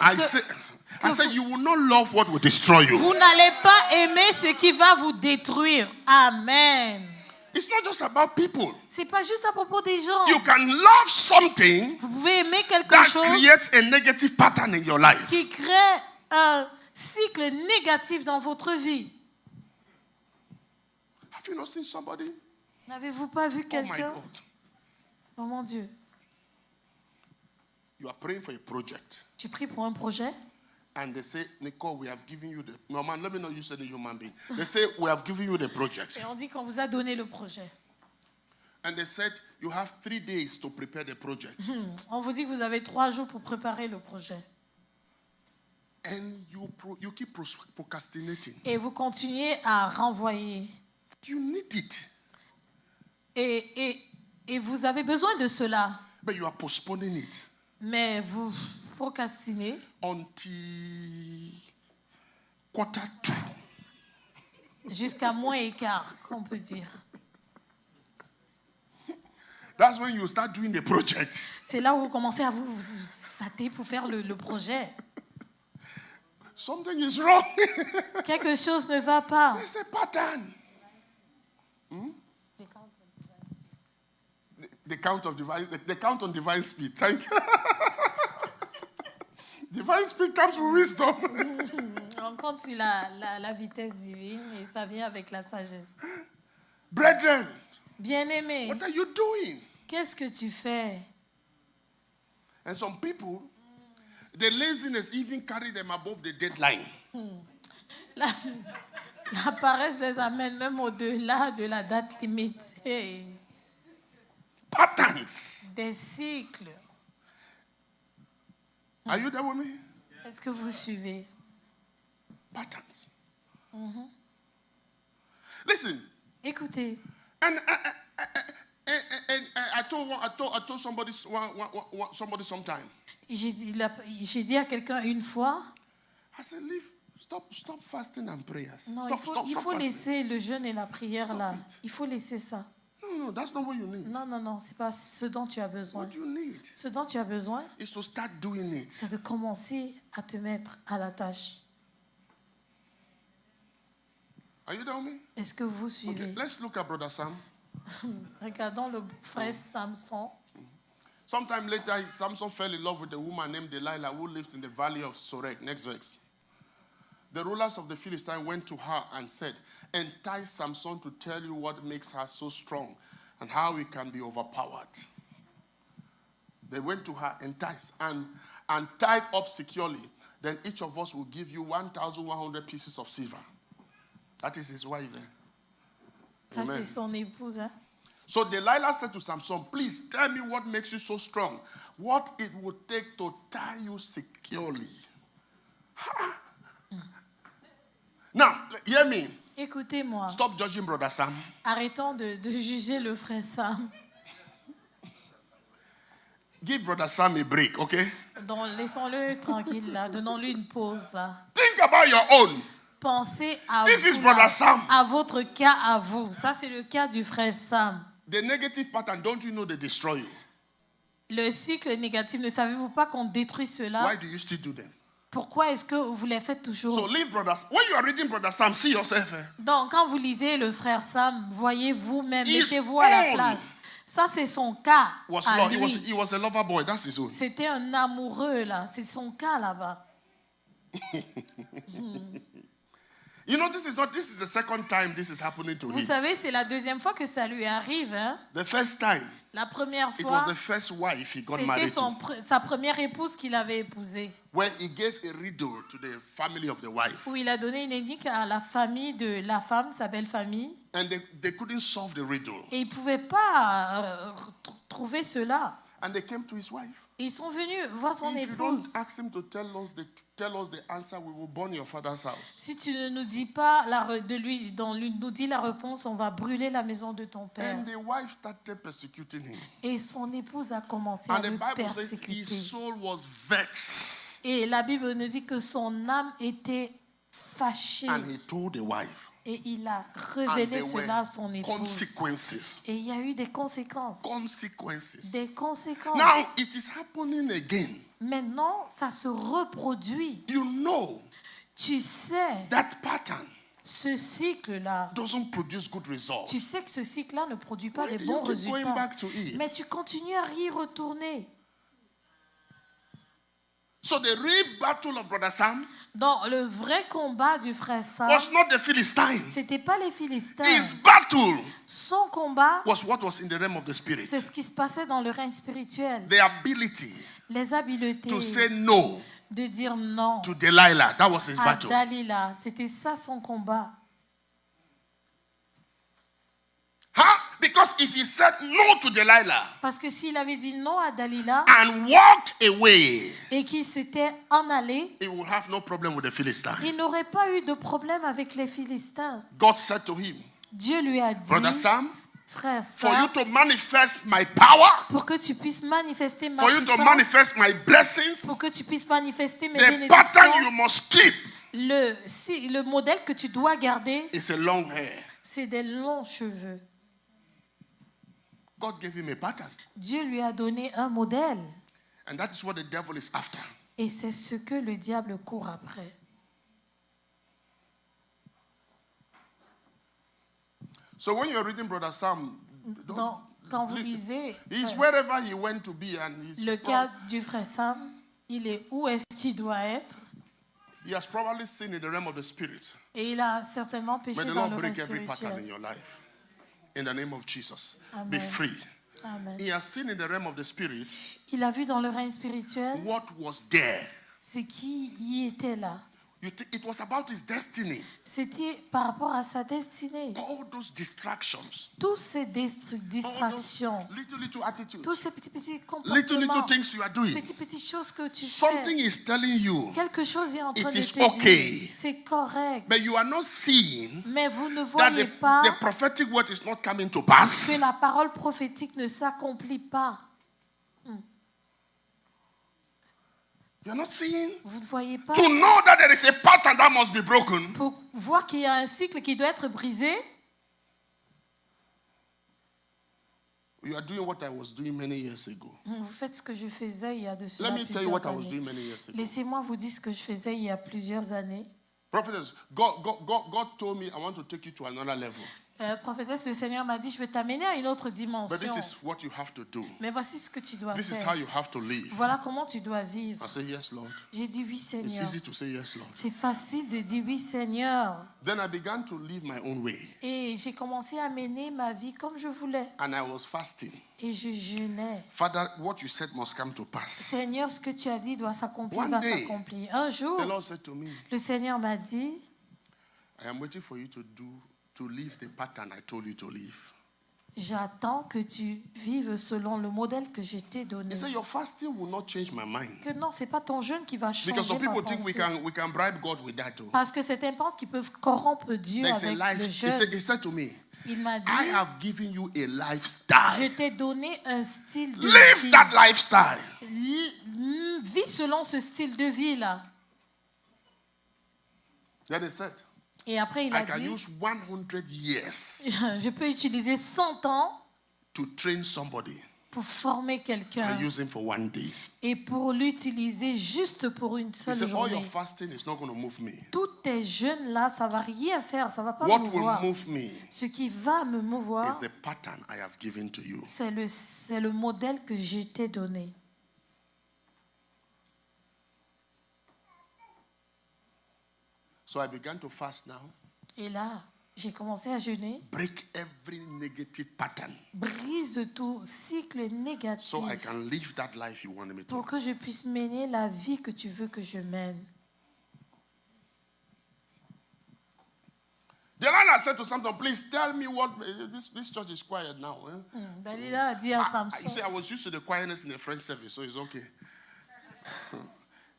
I said you will not love what will destroy you. Vous n'allez pas aimer ce qui va vous détruire. Amen. It's not just about people. C'est pas juste à propos des gens. You can love something Vous pouvez aimer quelque that chose creates a negative pattern in your life. qui crée un cycle négatif dans votre vie. Have you not seen somebody? N'avez-vous pas vu Oh my quelqu'un? God. Oh mon Dieu. You are praying for a project. Tu pries pour un projet And they say, Nicole, we have given you the... No, man, let me not use any human being. They say, we have given you the project. et on dit qu'on vous a donné le projet. And they said, you have 3 days to prepare the project. On vous dit que vous avez 3 jours pour préparer le projet. And you keep procrastinating. Et vous continuez à renvoyer. You need it. Et vous avez besoin de cela. But you are postponing it Mais vous procrastinez until Q2. jusqu'à -1/4, qu'on peut dire. That's when you start doing the project. C'est là où vous commencez à vous sater pour faire le projet. Something is wrong. Quelque chose ne va pas. There's a pattern. The count on divine speed. Thank you. Divine speed comes with wisdom. On compte sur la vitesse divine et ça vient avec la sagesse. Brethren, Bien-aimé, what are you doing? qu'est-ce que tu fais? And some people, the laziness even carry them above the deadline. La paresse les amène même au-delà de la date limite. Hey. Patterns. Des cycles. Are you there with me? Est-ce que vous suivez? Patterns. Listen. Écoutez, And I told somebody sometime. j'ai dit à quelqu'un une fois, I said, stop fasting and prayers. non, Stop il faut fasting. laisser le jeûne et la prière Stop là. it. Il faut laisser ça. No, that's not what you need. Non, c'est pas ce dont tu as besoin. What you need Ce dont tu as besoin, is to start doing it. c'est de commencer à te mettre à la tâche. Are you there with me? Est-ce que vous Okay, suivez? let's look at Brother Sam. Regardons le frère Samson. Sometime later, Samson fell in love with a woman named Delilah who lived in the valley of Sorek. Next verse. The rulers of the Philistines went to her and said, entice Samson to tell you what makes her so strong and how he can be overpowered. They went to her, entice, and tied up securely. Then each of us will give you 1,100 pieces of silver. That is his wife. Ça, Amen. c'est son épouse. Hein? So Delilah said to Samson, please tell me what makes you so strong. What it would take to tie you securely. Now, hear me. Écoutez-moi. Stop judging Brother Sam. Arrêtons de juger le frère Sam. Give Brother Sam a break, okay? Donc, laissons-le tranquille là. Donnons-lui une pause là. Think about your own. Pensez à This is vous, Brother là, Sam. à votre cas à vous. Ça, c'est le cas du frère Sam. The negative pattern, don't you know they destroy you? Le cycle négatif, ne savez-vous pas qu'on détruit cela? Why do you still do them? Pourquoi est-ce que vous les faites toujours? So leave brothers. When you are reading Brother Sam, see yourself. Donc, quand vous lisez le frère Sam, voyez vous-même, His mettez-vous à la own place. Ça, c'est son cas à lui. He was a lover boy. That's his own. C'était un amoureux, là. C'est son cas là-bas. You know, this is the second time this is happening to Vous him. savez, c'est la deuxième fois que ça lui arrive. Hein? The first time, La première it fois, was the first wife he got c'était married to, sa première épouse qu'il avait épousée. where he gave a riddle to the family of the wife. Où il a donné une énigme à la famille de la femme, sa belle famille. And they couldn't solve the riddle. Et ils ne pouvaient pas trouver cela. And they came to his wife. Ils sont venus voir son If you don't épouse. ask him to tell us the answer, we will burn your father's house. Si tu ne nous dis pas nous dis la réponse, on va brûler la maison de ton père. And the wife started persecuting him. Et son épouse a commencé And à the le Bible says persécuter. his soul was vexed. Et la Bible nous dit que son âme était fâchée. And he told the wife. Et il a And révélé there cela à son were épouse. consequences. Et il y a eu des conséquences. Consequences. Des conséquences. Now it is happening again. Maintenant, ça se reproduit. You know Tu sais, that pattern ce cycle-là, doesn't produce good results. tu sais que ce cycle-là ne produit pas Why de do you bons keep going résultats. back to it? Mais tu continues à y retourner. So the real battle of Brother Sam Donc, le vrai combat du frère Sam, was not the Philistines. c'était pas les Philistins. His battle Son combat, was what was in the realm of the spirit. c'est ce qui se passait dans le règne spirituel. The ability Les habiletés to say no de dire non to Delilah. That was his à battle. Dalila. C'était ça son combat. Huh? Because if he said no to Delilah Parce que s'il avait dit non à Dalila and walked away, et qu'il s'était en allé, he would have no problem with the Philistines. il n'aurait pas eu de problème avec les Philistins. God said to him, Dieu lui a dit, Brother Sam, frère for Sam, you to manifest my power, pour que tu puisses manifester ma for you to puissance, manifest my blessings, pour que tu puisses manifester mes the pattern you bénédictions, must keep le modèle que tu dois garder, is a long hair. c'est des longs cheveux. God gave him a pattern. Dieu lui a donné un modèle. And that is what the devil is after. Et c'est ce que le diable court après. So when you're reading Brother Sam, Donc, quand vous lisez he's wherever he went to be, and le cas du frère Sam, il est où est-ce qu'il doit être? he has probably seen in the realm of the spirit. Et il a certainement péché May the dans Lord le règne break every pattern in spirituel. your life. In the name of Jesus. Amen. Be free. Amen. He has seen in the realm of the spirit Il a vu dans le règne spirituel what was there. ce qui y était là. It was about his destiny. C'était par rapport à sa destinée. All those distractions. Toutes ces All distractions, those little attitudes. tous ces petits Little comportements, things you are doing. petites choses que tu Something fais. is telling you, Quelque chose est en train It de is te okay. dire, c'est correct. but you are not seeing Mais vous ne that voyez pas the prophetic word is not coming to pass. que la parole prophétique ne s'accomplit pas. You're not seeing. Vous ne voyez pas. To know that there is a pattern that must be broken. Pour voir qu'il y a un cycle qui doit être brisé, You are doing what I was doing many years ago. vous faites ce que je faisais il y a de cela Let me tell you what I plusieurs was doing années. many years ago. Laissez-moi vous dire ce que je faisais il y a plusieurs années. Prophetess, God told me I want to take you to another level. Prophétesse, le Seigneur m'a dit, je vais t'amener à une autre dimension. But this is what you have to do. Mais voici ce que tu dois This is faire. how you have to live. Voilà comment tu dois vivre. I say, yes, Lord. J'ai dit oui, It's Seigneur. easy to say yes, Lord. C'est facile de dire oui, Seigneur. Then I began to live my own way. Et j'ai commencé à mener ma vie comme je voulais. And I was fasting. Et je jeûnais. Father, what you said must come to pass. Seigneur, ce que tu as dit doit s'accomplir, One va day, s'accomplir. Un jour, The Lord said to me, le Seigneur m'a dit, I am waiting for you to live the pattern I told you to live. j'attends que tu vives selon le modèle que je t'ai donné. He said, your fasting will not change my mind. Que non, c'est pas ton jeûne qui va changer Because some ma people think we pensée. can bribe God with that too. Parce que certains pensent qu'ils peuvent corrompre Dieu There's a avec life. le He jeûne. said to me, Il m'a dit, I have given you a je lifestyle. t'ai donné un style de Live vie. that lifestyle. Vis selon ce style de vie-là. Then he said, Et après, il I a can dit, use 100 years je peux utiliser 100 ans to train somebody. pour former quelqu'un and use him for one day. et pour l'utiliser juste pour une He seule said, all your journée. fasting is not going to move me. Tous tes jeûnes là, ça va rien faire, ça va pas What me will mouvoir. move me Ce qui va me mouvoir, is the pattern I have given to you. c'est le modèle que je t'ai donné. So I began to fast now. Et là, j'ai commencé à jeûner. Break every negative pattern Brise tout cycle négatif so I can live that life you wanted me to. pour que je puisse mener la vie que tu veux que je mène. Delilah said to Samson, please tell me what, this church is quiet now. Eh? Dalila a dit à You Samson, see, I was used to the quietness in the French service, so it's okay.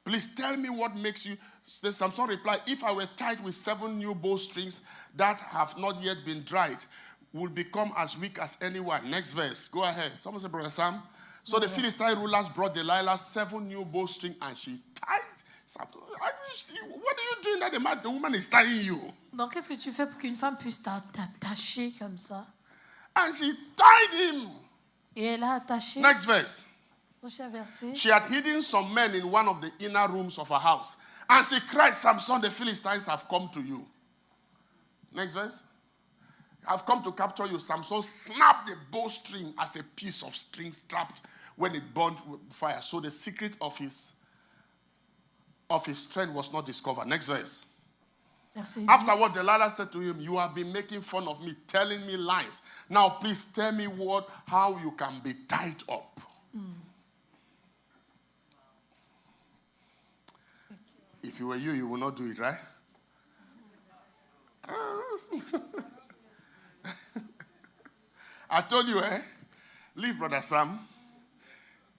Please tell me what makes you. Samson replied, if I were tied with 7 new bowstrings that have not yet been dried, would become as weak as anyone. Next verse. Go ahead. Someone say, Brother Sam. So the Philistine rulers brought Delilah 7 new bowstrings and she tied Samson. What are you doing that the woman is tying you? donc qu'est-ce que tu fais pour qu'une femme puisse t'attacher comme ça? And she tied him. Et elle a attaché. Next verse. Prochain verset. She had hidden some men in one of the inner rooms of her house. And she cried, Samson, the Philistines have come to you. Next verse. I've come to capture you. Samson snapped the bowstring as a piece of string strapped when it burned with fire. So the secret of his strength was not discovered. Next verse. Verset 10. Afterward, Delilah said to him, you have been making fun of me, telling me lies. Now please tell me how you can be tied up. If you were you will not do it, right? I told you, leave Brother Sam.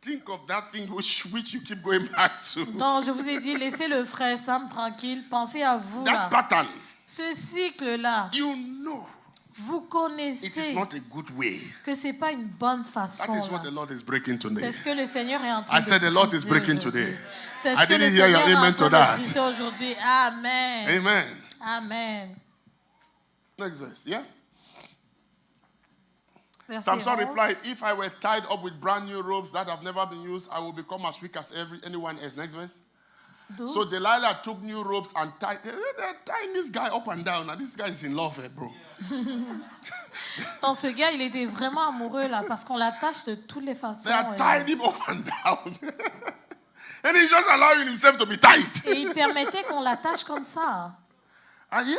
Think of that thing which you keep going back to. Donc, je vous ai dit, laissez le frère Sam tranquille. Pensez à vous That là. pattern, Ce cycle-là, you know, vous it is connaissez not a good way. que c'est pas une bonne That façon. is what là. the Lord is breaking today. C'est ce que le Seigneur est en train I said de the Lord is briser breaking aujourd'hui. today. C'est ce I que le didn't hear your Seigneur est en amen train to de that. briser aujourd'hui. Amen. Amen. Amen. Next verse, yeah? Verset Samson 11. replied, if I were tied up with brand new robes that have never been used, I will become as weak as anyone else. Next verse. 12. So Delilah took new ropes and tied. They're tying this guy up and down. Now this guy is in love, bro. Donc, ce gars, il était vraiment amoureux là parce qu'on l'attache de toutes les façons. They are tying him up and down. And he's just allowing himself to be tied. Et il permettait qu'on l'attache comme ça. And yeah,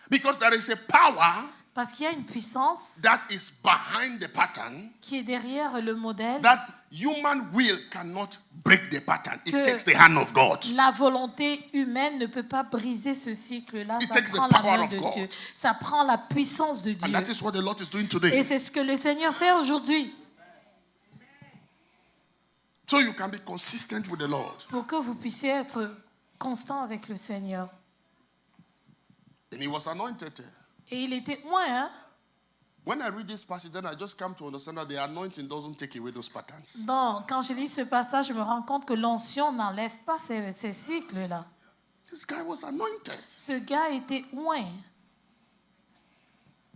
because there is a power Parce qu'il y a une puissance that is behind the pattern qui est derrière le modèle. that human will cannot break the pattern. It Que takes the hand of God. La volonté humaine ne peut pas briser ce cycle-là. It Ça takes the prend la power main of de God. Dieu. Ça prend la puissance de And Dieu. that is what the Lord is doing Et today. c'est ce que le Seigneur fait aujourd'hui. So you can be consistent with the Lord. Pour que vous puissiez être constant avec le Seigneur. And he was anointed. Et il était moins, hein? When I read this passage, then I just come to understand that the anointing doesn't take away those patterns. Donc, quand je lis ce passage, je me rends compte que l'onction n'enlève pas ces cycles-là. This guy was anointed. Ce gars était moins.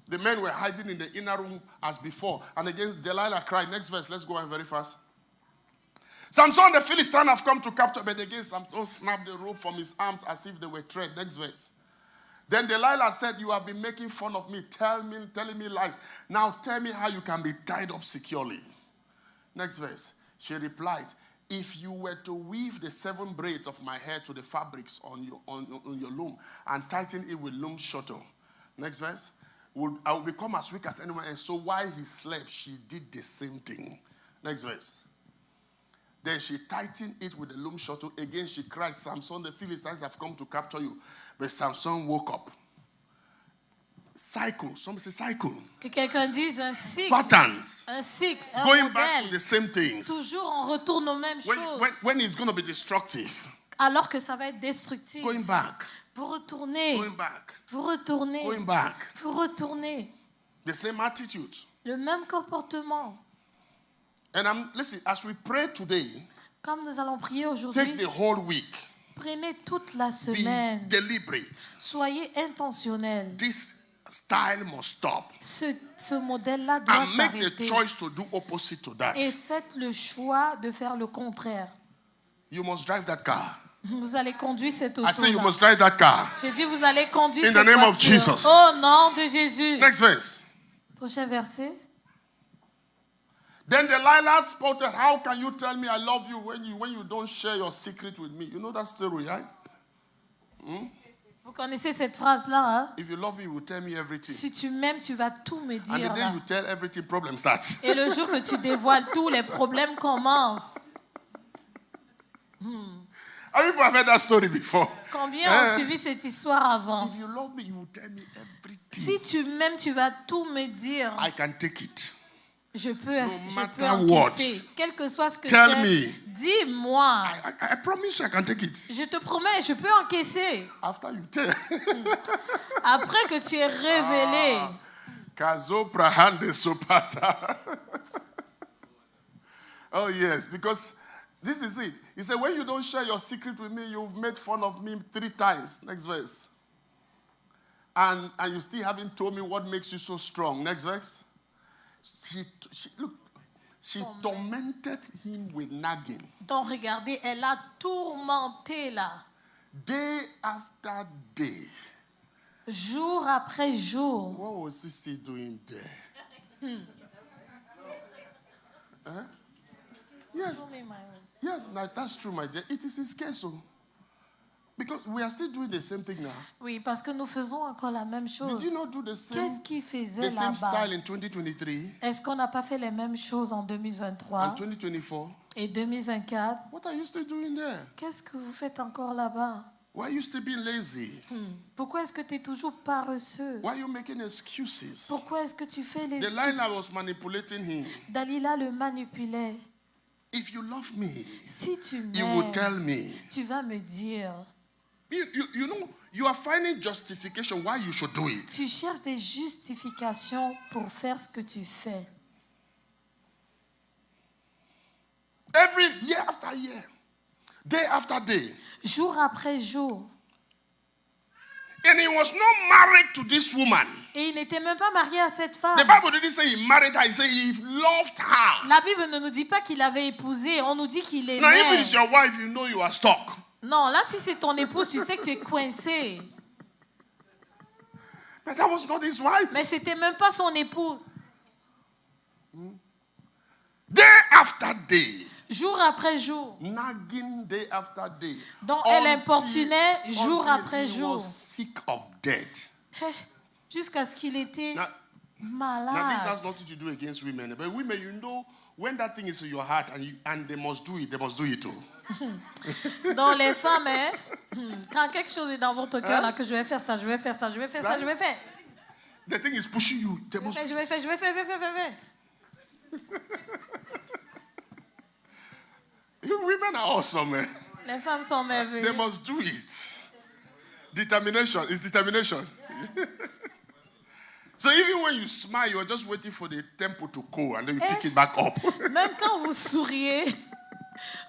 The men were hiding in the inner room as before. And again, Delilah cried. Next verse, let's go on very fast. Samson, the Philistine, have come to capture. But again, Samson snapped the rope from his arms as if they were thread. Next verse. Then Delilah said, you have been making fun of me, telling me lies. Now tell me how you can be tied up securely. Next verse. She replied, if you were to weave the 7 braids of my hair to the fabrics on your loom and tighten it with loom shuttle. Next verse. I will become as weak as anyone else. So while he slept, she did the same thing. Next verse. Then she tightened it with the loom shuttle. Again she cried, Samson, the Philistines have come to capture you. But Samson woke up. Cycle. Somebody say cycle. Que quelqu'un dise un cycle. Patterns. Un cycle, un Going back to modèle. the same things. Toujours on retourne aux mêmes choses. When it's going to be destructive. Alors que ça va être destructif. Going back. Vous retournez. Going back. Vous retournez. Going back. Vous retournez. The same attitude. Le même comportement. And listen, as we pray today, Comme nous allons prier aujourd'hui, take the whole week. prenez toute la Be semaine. deliberate. Soyez intentionnels. This style must stop. Ce modèle-là doit And make the s'arrêter. choice to do opposite to that. Et faites le choix de faire le contraire. You must drive that car. Vous allez conduire cette I say you auto-là. must drive that car. J'ai dit, vous allez conduire In cette the name of voiture. Jesus. Au nom de Jésus. Next verse. Prochain verset. Then Delilah spotted, how can you tell me I love you when you don't share your secret with me? You know that story, right? Vous connaissez cette phrase-là, hein? If you love me, you will tell me everything. Si tu m'aimes, tu vas tout me And the dire. day Là. you tell everything, problem starts. Et le jour que tu dévoiles tout, les problèmes commencent. How many people have heard that story before? Combien ont suivi cette histoire avant? If you love me, you will tell me everything. Si tu m'aimes, tu vas tout me dire. I can take it. Je peux matter encaisser. Quel que soit ce que Tell c'est, me. dis-moi. I promise you I can take it. Je te promets, je peux encaisser. After you tell. Après que tu es révélé. Kazo prahande sopata. Oh yes, because this is it. He said, when you don't share your secret with me, you've made fun of me 3 times. Next verse. And you still haven't told me what makes you so strong. Next verse. She tormented him with nagging. Donc regardez, elle a tourmenté là. Day after day. Jour après jour. What was he still doing there? Huh? Yes, yes, that's true, my dear. It is his case. So. Because we are still doing the same thing now. Oui, parce que nous faisons encore la même chose. Did you not do the same, Qu'est-ce qu'il faisait the same là-bas? style in 2023 Est-ce qu'on n'a pas fait les mêmes choses en 2023 and 2024? et 2024? What are you still doing there? Qu'est-ce que vous faites encore là-bas? Why are you still being lazy? Pourquoi est-ce que tu es toujours paresseux? Why are you making excuses? Pourquoi est-ce que tu fais les... Delilah was manipulating him. Dalila le manipulait. If you love me, Si tu you will m'aimes, tell me. tu vas me dire. You know, you are finding justification why you should do it. Tu cherches des justifications pour faire ce que tu fais. Every year after year, day after day. Jour après jour. And he was not married to this woman. Et il n'était même pas marié à cette femme. The Bible didn't say he married her, he said he loved her. La Bible ne nous dit pas qu'il avait épousé, on nous dit qu'il Now, if aimait. it's your wife, you know you are stuck. Non, là, si c'est ton épouse, tu sais que tu es coincé. But that was not his wife. Mais c'était même pas son épouse. Day after day. Jour après jour. Nagging day after day. Donc, elle importunait jour après he jour. was sick of death. Jusqu'à ce qu'il était Now, malade. this has nothing to do against women. But women, you know, when that thing is in your heart and they must do it too. Dans les femmes, hein, quand quelque chose est dans votre cœur, là, que je vais faire ça, je vais faire ça, je vais faire ça, je vais faire. The thing is pushing you. They must Je vais faire. Women are awesome, man. Les femmes sont They merveilleuses. must do it. Determination is determination. So even when you smile, you are just waiting for the tempo to cool and then you pick it back up. Même quand vous souriez,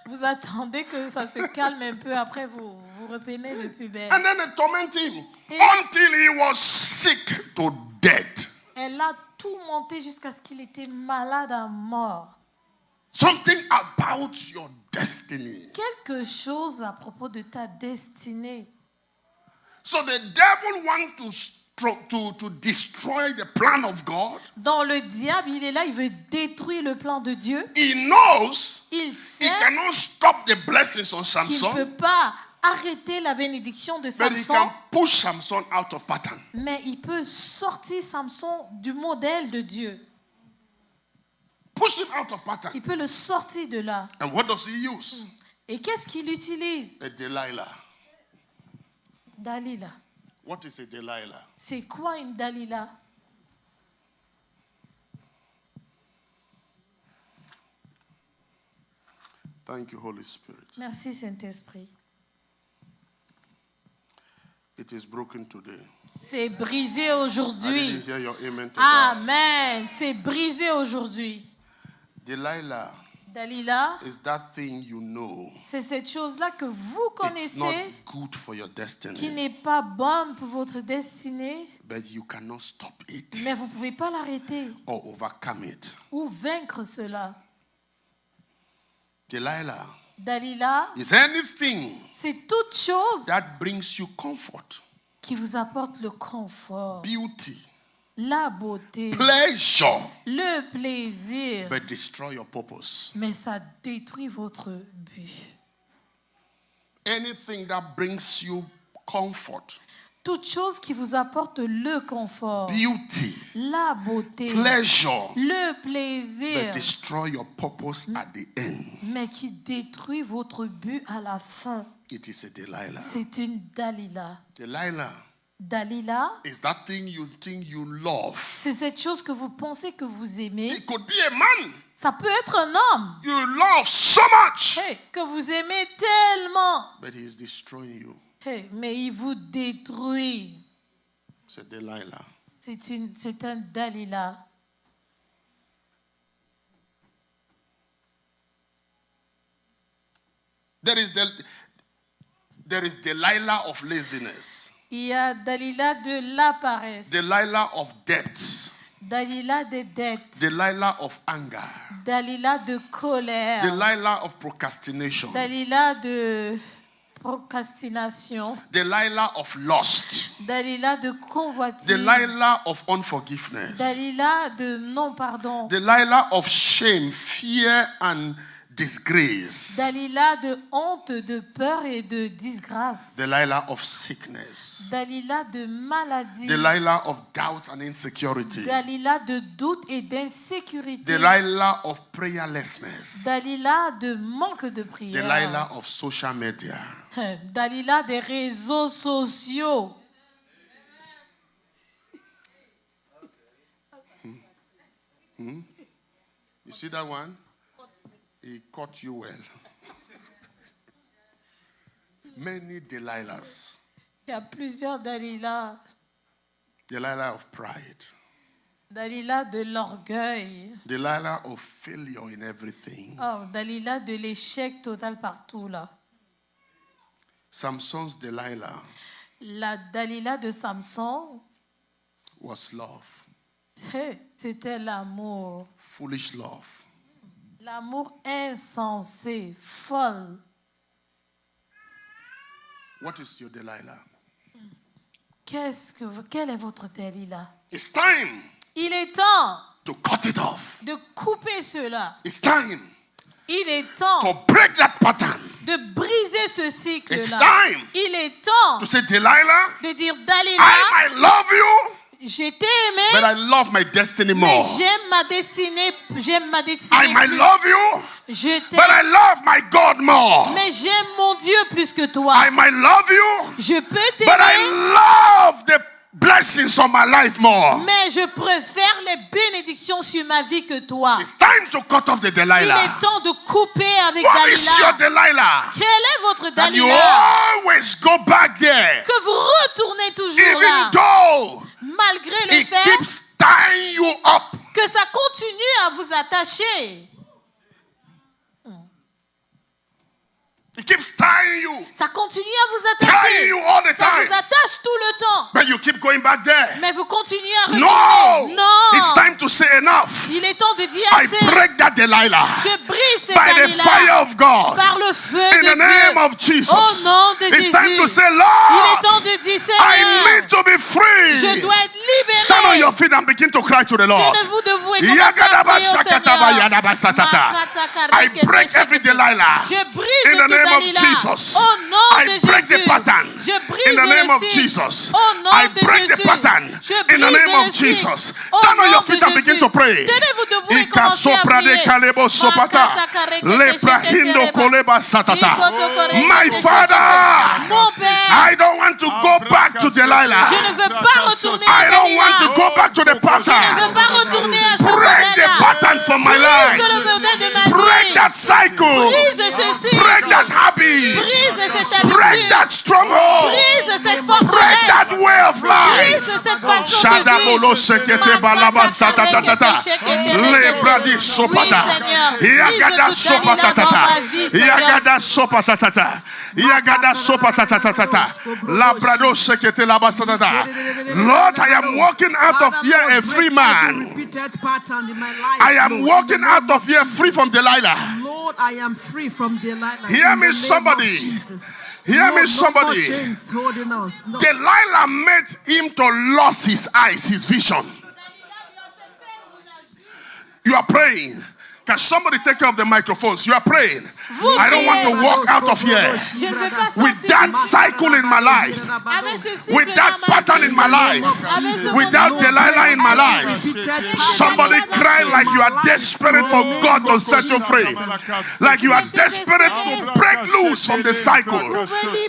vous attendez que ça se calme un peu, après vous reprenez le plus belle. And then they torment him until he was sick to death. Elle a tout monté jusqu'à ce qu'il était malade à mort. Something about your destiny. Quelque chose à propos de ta destinée. So the devil wants to destroy the plan of God. Donc le diable, il est là, il veut détruire le plan de Dieu. He knows Il he sait cannot stop the blessings on qu'il ne Samson, peut pas arrêter la bénédiction de but he Samson, can push Samson out of pattern. mais il peut sortir Samson du modèle de Dieu. Push him out of pattern. Il peut le sortir de là. And what does he use? Et qu'est-ce qu'il utilise? A Delilah. Dalila. What is a Delilah? C'est quoi une Dalila? Thank you, Holy Spirit. Merci Saint-Esprit. It is broken today. C'est brisé I aujourd'hui. didn't hear your amen to that. Amen. C'est brisé aujourd'hui. Delilah Dalila, is that thing you know. c'est cette chose-là que vous It's not connaissez good for your qui destiny. n'est pas bonne pour votre destinée. But you cannot stop it Mais vous ne pouvez pas l'arrêter or overcome it. ou vaincre cela. Delilah Dalila, is anything c'est toute chose that brings you comfort, qui vous apporte le confort, beauty, la beauté, pleasure, le plaisir. but destroy your purpose. Mais ça détruit votre but. Anything that brings you comfort, Toute chose qui vous apporte le confort, beauty, la beauté, pleasure, le but plaisir, destroy your purpose at the end. mais qui détruit votre but à la fin. It is a Delilah. C'est une Dalila. Delilah Dalila, is that thing you think you love. c'est cette chose que vous pensez que vous aimez. It could be a man Ça peut être un homme you love so much, que vous aimez tellement, but he is destroying you. mais il vous détruit. It's a Delilah. C'est un Dalila. There is Delilah of laziness, Il y a Dalila de la paresse, Delilah of depth, Dalila de dette, Delilah of anger, Dalila de colère, Delilah of procrastination, Dalila de procrastination, Delilah of lust, Dalila de convoitise, Delilah of unforgiveness, Dalila de non-pardon, Delilah of shame, fear, and disgrace, Dalila de honte, de peur et de disgrâce, Delilah of sickness, Dalila de maladie, Delilah of doubt and insecurity, Dalila de doute et d'insécurité, Delilah of prayerlessness, Dalila de manque de prière, Delilah of social media. Dalila des réseaux sociaux. You see that one? He caught you well. Many Delilahs. Il y a plusieurs Dalila. Delilah of pride. Dalila de l'orgueil. Delilah of failure in everything. Oh, Dalila de l'échec total partout là. Samson's Delilah La Dalila de Samson, was love. c'était l'amour. Foolish love. L'amour insensé, folle. What is your Delilah? Quel est votre Dalila? It's time Il est temps to cut it off. de couper cela. It's time Il est temps to break that pattern. de briser ce It's cycle-là. time Il est temps to say, Delilah, de dire Dalila, I might love you, je t'ai aimé, but I love my destiny mais more. j'aime ma destinée I might plus. love you, Je but I t'aime, love my God more. mais j'aime mon Dieu plus que toi. I might love you, Je peux but I t'aimer, love the blessings of my life more. mais je préfère les bénédictions sur ma vie que toi. It's time to cut off the Il Delilah. est temps de couper avec What is your Dalila. Delilah? Quel est votre That you Dalila? always go back there, Que vous retournez toujours even là, though malgré le it fait keeps tying you up. que ça continue à vous attacher. It keeps tying you, Ça continue à vous tying attacher. you all the Ça vous time. attache tout le temps. But you keep going back there. Mais vous continuez à No, retourner. Non. it's time to say enough. Il est temps de dire I assez. break that Delilah Je brise ces by the fire Dalila of God. par le feu In de the name Dieu. of Jesus. Au nom de It's time to Jésus. say, Il est Lord, temps de dire, I Seigneur, need to be free. je dois être libéré. Stand on your feet and begin to cry to the Lord. Tenez-vous debout et commencez à Yagadaba prier au shakataba Seigneur. yadabasatata. I break every Delilah. Je brise In the toute name of Dalila. Jesus. Au nom I de break the Jésus. pattern. Je brise In the name le of signe. Jesus. Au nom I de break the Jésus. pattern. Je In the brise name of le signe. Jesus. Au Stand on nom your de feet and begin Jésus. to pray. Tenez-vous debout et Ika commencez à sopra de prier. kalebo sopata. Leprahindo koleba satata. My Father, Mon Père, I don't want to go back to Delilah. je ne veux pas retourner à I don't want to Dalila. go back to the Je ne veux pattern. pas retourner à ce Break the modèle-là. pattern from my Brise life. le modèle de ma Break vie. that cycle. Brise ceci. Break that habit. Brise cette Break habitude. that stronghold. Brise cette Break that forteresse. well. of life. Brise cette façon de Shadabolo vivre. sekete balaba satatata. Lebradi sopata. Yagada sopatatata. Yagada sopatatata. Yagada sopatatata. Labrado sekete laba satata. Lord, I am walking out of here a free man. I am walking out of here free from Delilah. Lord, I am free from Delilah. Hear me, somebody. Hear me, somebody. Delilah made him to lose his eyes, his vision. You are praying. Can somebody take care of the microphones? You are praying. I don't want to walk out of here with that cycle in my life, with that pattern in my life, without Delilah in my life. Somebody cry like you are desperate for God to set you free, like you are desperate to break loose from the cycle.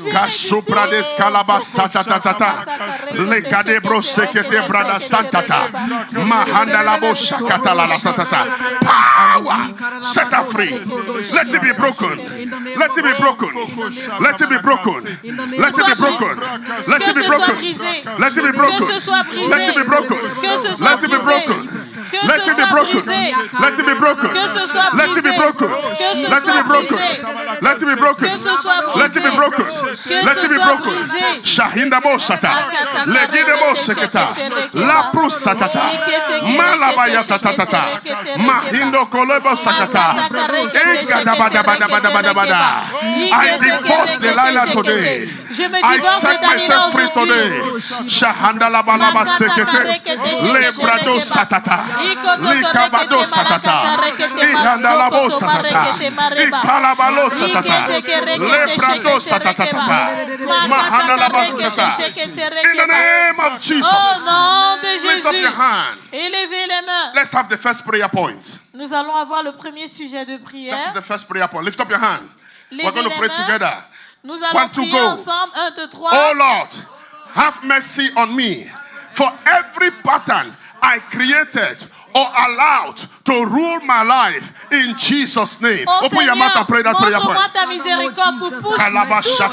Kasuprades kalabasata tata, lekadebro sekete brada santata, mahandalabo shakata la satata. Power, set her free. Let it be broken. Let it be broken. Let it be broken. Let it be broken. Let it be broken. Let it be broken. Let it be broken. Let it be broken. Let it be broken. Let it be broken. Let it be broken. Let it be broken. Let it be broken. Let it be broken. Let it be broken. Shahinda Mosata. Legide Moseketa. La Prusatata. Malabaya Tatata. Mahindo Kolebo Sakata. I divorce Delilah today. I set myself free today. Shahanda la balaba sekete. Lebrado satata. Likabado satata. Ihandalabo satata. Ikalabalo satata. Lebrado satata. Mahandalaba satata. In the name of Jesus. Lift up your hand. Élevez les mains. Let's have the first prayer point. Nous allons avoir le premier sujet de prière. That is the first prayer point. Lift up your hand. We're going to pray together. Nous allons prier ensemble. 1, 2, 3. Oh Lord, have mercy on me. For every pattern I created or allowed to rule my life in Jesus' name. Oh, open your mouth and pray that prayer point. Ta miséricorde pour pousser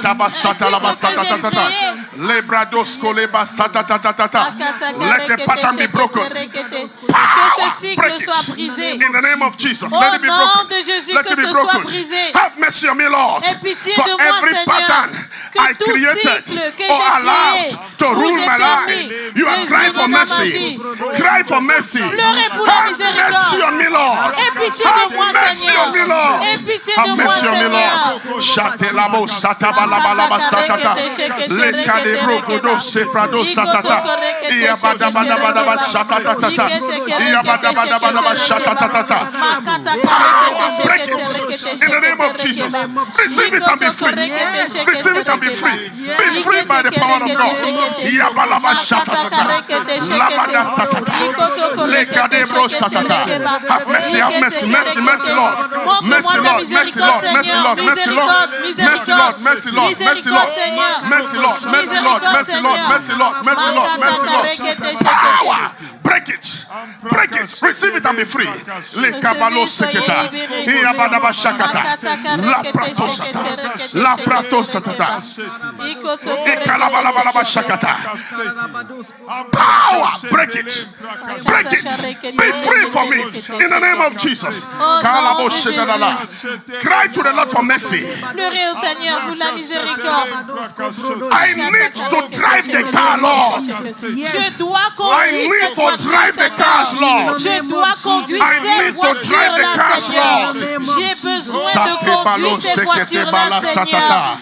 let the pattern be broken. Power, break it. In the name of Jesus, let it be broken. Let it be broken. Have mercy on me, Lord. For every pattern I created or allowed to rule my life, you are crying for mercy. Cry for mercy. Have mercy on me, Lord. Have mercy on me, Lord. Have mercy on me, Lord. Shatelabo satabalabalaba satata. Lekadebro godo seprado satata. Iabadabadabadaba shatatata. Iabadabadabadaba shatatata. Power, break it. In the name of Jesus. Receive it and be free. Receive it and be free. Be free by the power of God. Iabalaba shatatata. Labada satata. Lekadebro satata. Have mercy, have mercy, mercy, mercy, Lord. Mercy, Lord, mercy, Lord, mercy, Lord, mercy, Lord, mercy, Lord, mercy, Lord, mercy, Lord, mercy, Lord, mercy, Lord, mercy, Lord, mercy, Lord, mercy, Lord, mercy, Lord. Power, break it, break it, receive it and be free. Le kabalo seketa, iabadaba shakata, la prato sata, la prato satata, ikalabalabalaba shakata. Power, break it, break it, be free from it in the name of Jesus. Cry to the Lord for mercy. Pleurez au Seigneur pour la miséricorde. I need to drive the car, Lord. Je dois I need to drive the cars, Lord. Je dois conduire I ces need to drive the voitures-là, cars, Seigneur. Lord. J'ai besoin de conduire ces voitures-là, Seigneur.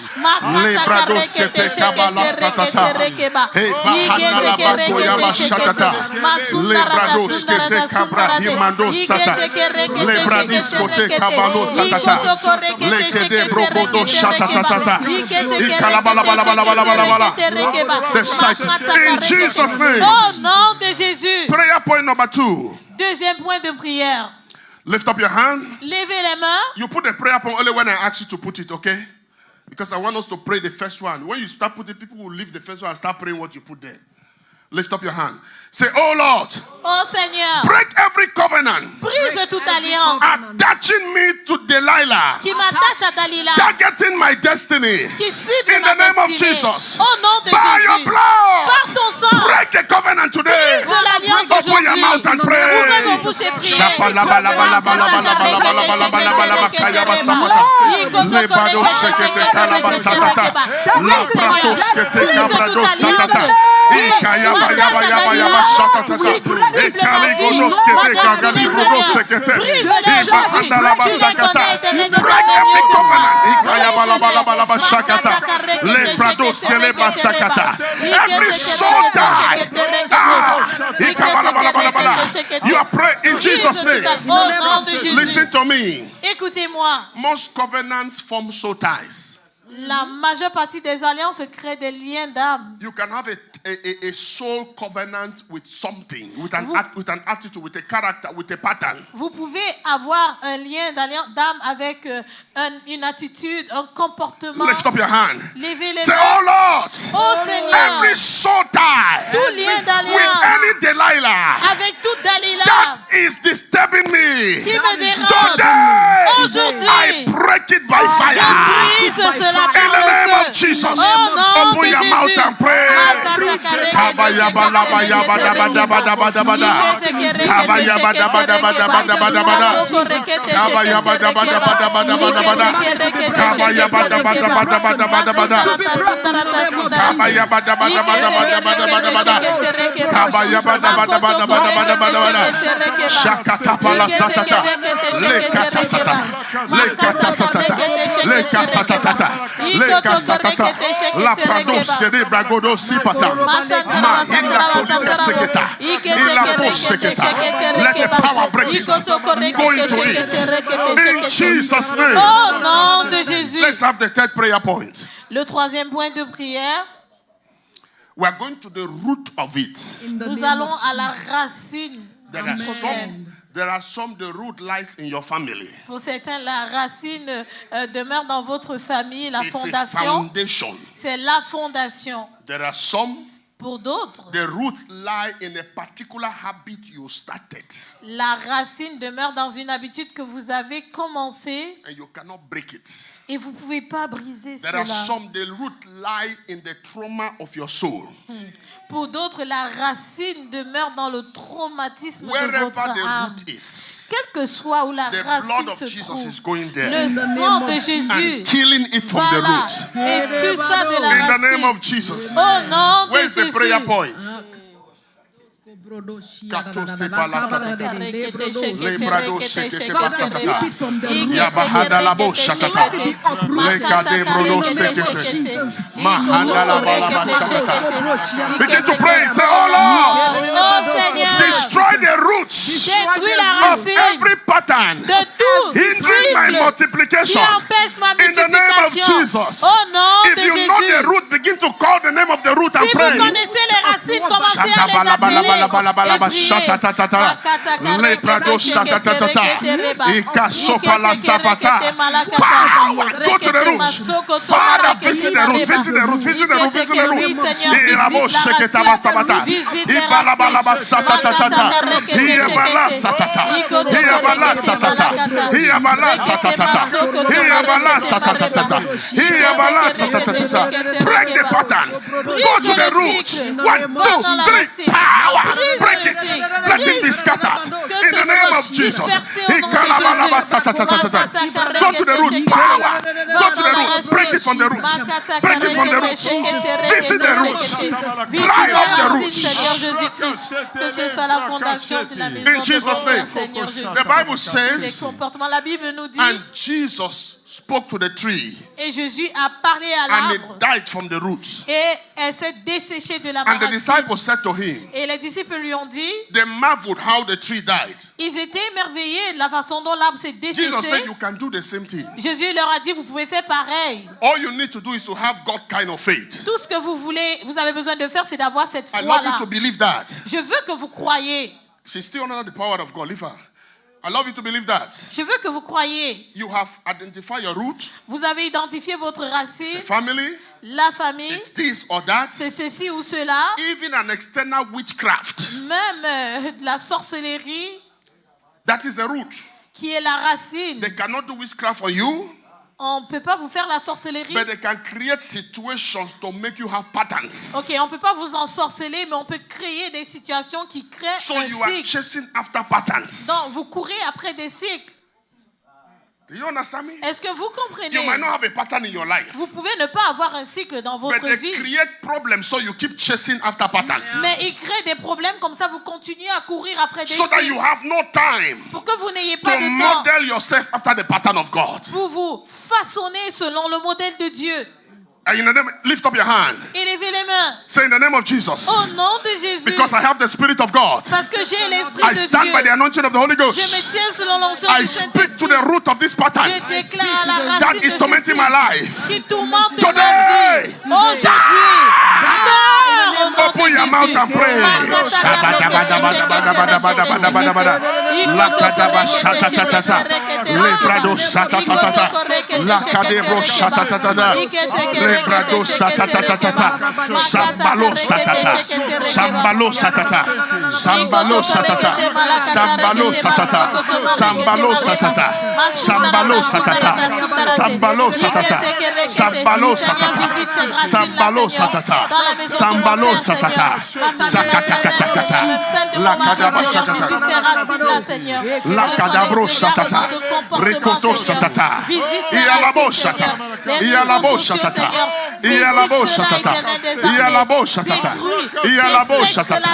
The cycle. In Jesus' name. Au nom de Jésus. Prayer point number 2. Deuxième point de prière. Lift up your hand. Levez les mains. You put the prayer point only when I ask you to put it, okay? Because I want us to pray the first one. When you start putting, people will leave the first one and start praying what you put there. Lift up your hand. Say, oh Lord, Oh Seigneur, break every covenant brise toute l'alliance, attaching me to Delilah, qui m'attache à Dalila, targeting my destiny. qui cible In ma the name of destinée. Jesus, Au nom de by your Jésus, blood, par ton sang, break the covenant today. de l'alliance Open your aujourd'hui. mouth and pray. Ouvrez vos bouches et priez. Break every covenant. Every soul die. You are praying in Jesus' name. Au nom de Jésus. Listen to me. Écoutez-moi. Most covenants form soul ties. La majeure partie des alliances créent des liens d'âme. You can have a soul covenant with something, with an attitude, with a character, with a pattern. Vous pouvez avoir un lien d'âme avec une attitude, un comportement. Lift up your hand. Levez les Say, mains. oh Lord, Oh Seigneur, every soul tie tout lien with d'alliance any Delilah avec toute Dalila that is disturbing me qui me dérange, today, aujourd'hui, I break it by je fire. brise cela In the par name le of feu. Jesus, Au nom open de your mouth Jésus. and pray. La prados que de bragodo sipata. Mahinda kodika seketa. Ila poseketa. Let the power break it. Go into it. In Jesus' name. Au nom de Jésus. Let's have the third prayer point. Le troisième point de prière, We are going to the root of it. nous allons à la racine du problème. There are some, the root lies in your family. Pour certains, la racine demeure dans votre famille, la It's a fondation. foundation. C'est la fondation. There are some, Pour d'autres, the roots lie in a particular habit you started. la racine demeure dans une habitude que vous avez commencée And you cannot break it. et vous ne pouvez pas briser There are cela. some, the root lie in the trauma of your soul. Pour d'autres, la racine demeure dans le traumatisme de Wherever votre the âme. root is, Quel que soit où la the blood racine of se Jesus is trouve, going there le sang de and Jésus killing it from the voilà, root. et tue ça de la In the name racine. of Jesus. Au nom de Where's the prayer Jésus. point? Begin to pray and say, oh Lord, Oh Seigneur, destroy the roots détruis la of racine every pattern de tout hindering my cible qui multiplication. empêche ma In the name of multiplication. Jesus. Au nom If de you know the Jésus. root, begin to call the name of the root and Si vous pray. connaissez les racines, commencez à les appeler et prier. Power, go to the roots. Father, visit the root, visit the root, visit the root, visit the root. Break the pattern. Go to the root. 1, 2, 3. Power. Break it. Let it be scattered. In the name of Jesus. Go to the root. Power. Go to the root. Break it from the roots. Break it from the roots. Visit the roots. Dry up the roots. Que ce soit la fondation de la maison In Jesus' de name. Seigneur Jésus. The Bible Les says, comportements, la Bible nous dit, and Jesus spoke to the tree, et Jésus a parlé à and l'arbre, it died from the roots. et elle s'est desséchée de la And the racine. disciples said to him, Et les disciples lui ont dit, they marveled how the tree died. ils étaient émerveillés de la façon dont l'arbre s'est Jesus said, desséché. you can do the same thing. Jésus leur a dit, vous pouvez faire pareil. All you need to do is to have God kind of faith. Tout ce que vous voulez, vous avez besoin de faire, c'est d'avoir cette I love you foi-là. to believe that. Je veux que vous croyiez. She's still under the power of God. Leave her. I love you to believe that. Je veux que vous croyiez. You have identified your root, Vous avez identifié votre the racine, family, la famille, it's this or that, c'est ceci ou cela, even an external witchcraft. même de la sorcellerie. That is a root. qui est la racine. They cannot do witchcraft on you, On ne peut pas vous faire la sorcellerie. but they can create situations to make you have patterns. Ok, on ne peut pas vous ensorceler, mais on peut créer des situations qui créent So un you are cycle. chasing after patterns. Donc, vous courez après des cycles. Do you understand me? Est-ce que vous You comprenez? might not have a pattern in your life, Vous pouvez ne pas avoir un cycle dans but votre they vie, create problems, so you keep chasing after patterns. mais il crée des problèmes comme ça, vous continuez à courir après des So that you cycles have no time pour que vous n'ayez to pas de temps. model yourself after the pattern of God. Vous vous façonnez selon le modèle de Dieu. And in the name, lift up your hand. Élevez les mains. Say in the name of Jesus. Au nom de Jésus. Because I have the Spirit of God. Parce que j'ai l'Esprit I de stand Dieu. by the anointing of the Holy Je me Ghost. tiens selon l'onction I du speak to Saint-Esprit. the root of this pattern Je déclare à la that racine is de tormenting ceci my life. qui tourmente Today. ma vie. Aujourd'hui. Meurs au nom de Open your mouth and pray. Lebrado satatatata. Lakadebro satatatata. Lebrado satatatata. Sambalo satata. Sambalo satata. Sambalo satata. Sambalo satata. Sambalo satata. Sambalo satata. Sambalo satata. Sambalo satata. Sambalo satata. Sambalo satata. Sakatakatakata. Lakadaba satata. Lakadabro satata. Rikoto satata. Ialabo satata. Ialabo satata. Ialabo satata. Ialabo satata. Ialabo satata.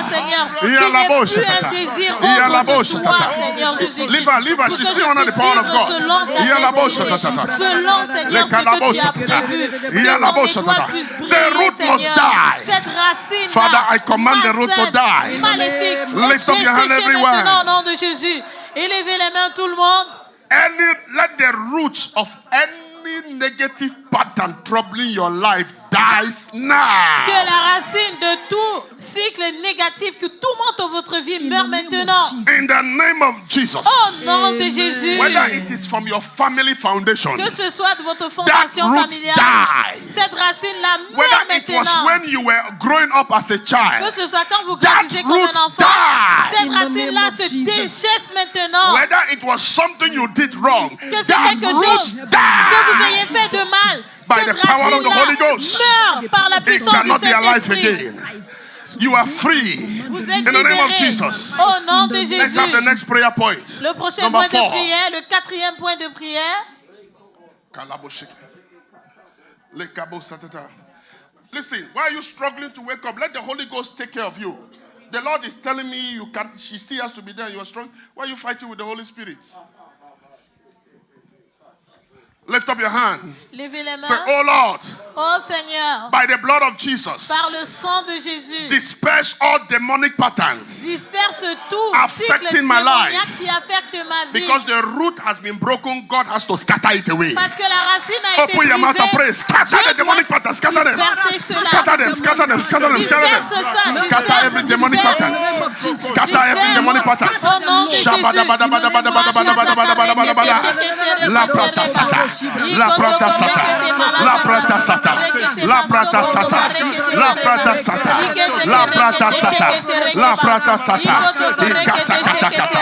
Ialabo satata. Ialabo satata. Leave her. She's still under the power of God. Ialabo satata. Le kadabo satata. Ialabo satata. The root must die. Father, I command the root to die. Lift up your hand everywhere. Au nom de Jésus. Élevez les mains tout le monde. Let the roots of any negative pattern troubling your life dies now. Que la racine de tout cycle négatif que tourmente votre vie meurt maintenant. In the name of Jesus. Au nom de Jésus. Whether it is from your family foundation, Que ce soit de votre that fondation root familiale, dies. cette racine-là meurt Whether it was maintenant. when you were growing up as a Que child, ce soit quand vous that grandissez comme root un enfant, dies. cette racine-là se déchaisse maintenant. Whether it was something you did wrong, Que c'est that quelque root chose que vous ayez dies. fait de mal. By Cette the power of the Holy racine-là Ghost, meurt par la It puissance cannot du be alive Saint-Esprit. again. You are free. Vous êtes In the name of libérés. Jesus. Au nom de Let's have the Jésus. next prayer point. Le prochain Number point de 4. prière, le quatrième point de prière. Listen, why are you struggling to wake up? Let the Holy Ghost take care of you. The Lord is telling me you can't, she still has to be there. You are strong. Why are you fighting with the Holy Spirit? Lift up your hand. Levez les Say, mains. oh Lord, Oh Seigneur, by the blood of Jesus, par le sang de Jésus, disperse all demonic patterns. disperse tout Affecting cycle my démoniaque life. qui affecte ma vie. Because the root has been broken, God has to scatter it away. Parce que la racine a été Open your mouth and pray. brisée. Scatter the Dieu demonic doit patterns. Scatter them. disperser cela. Scatter them. Scatter them. Scatter them. Scatter them. Disperse ça. Scatter every demonic patterns. Scatter every demonic patterns. Au nom de Jésus. La prata sata. La prata sata. La prata sata. La prata sata. La prata sata. La prata sata. La prata sata. Ikata kata kata.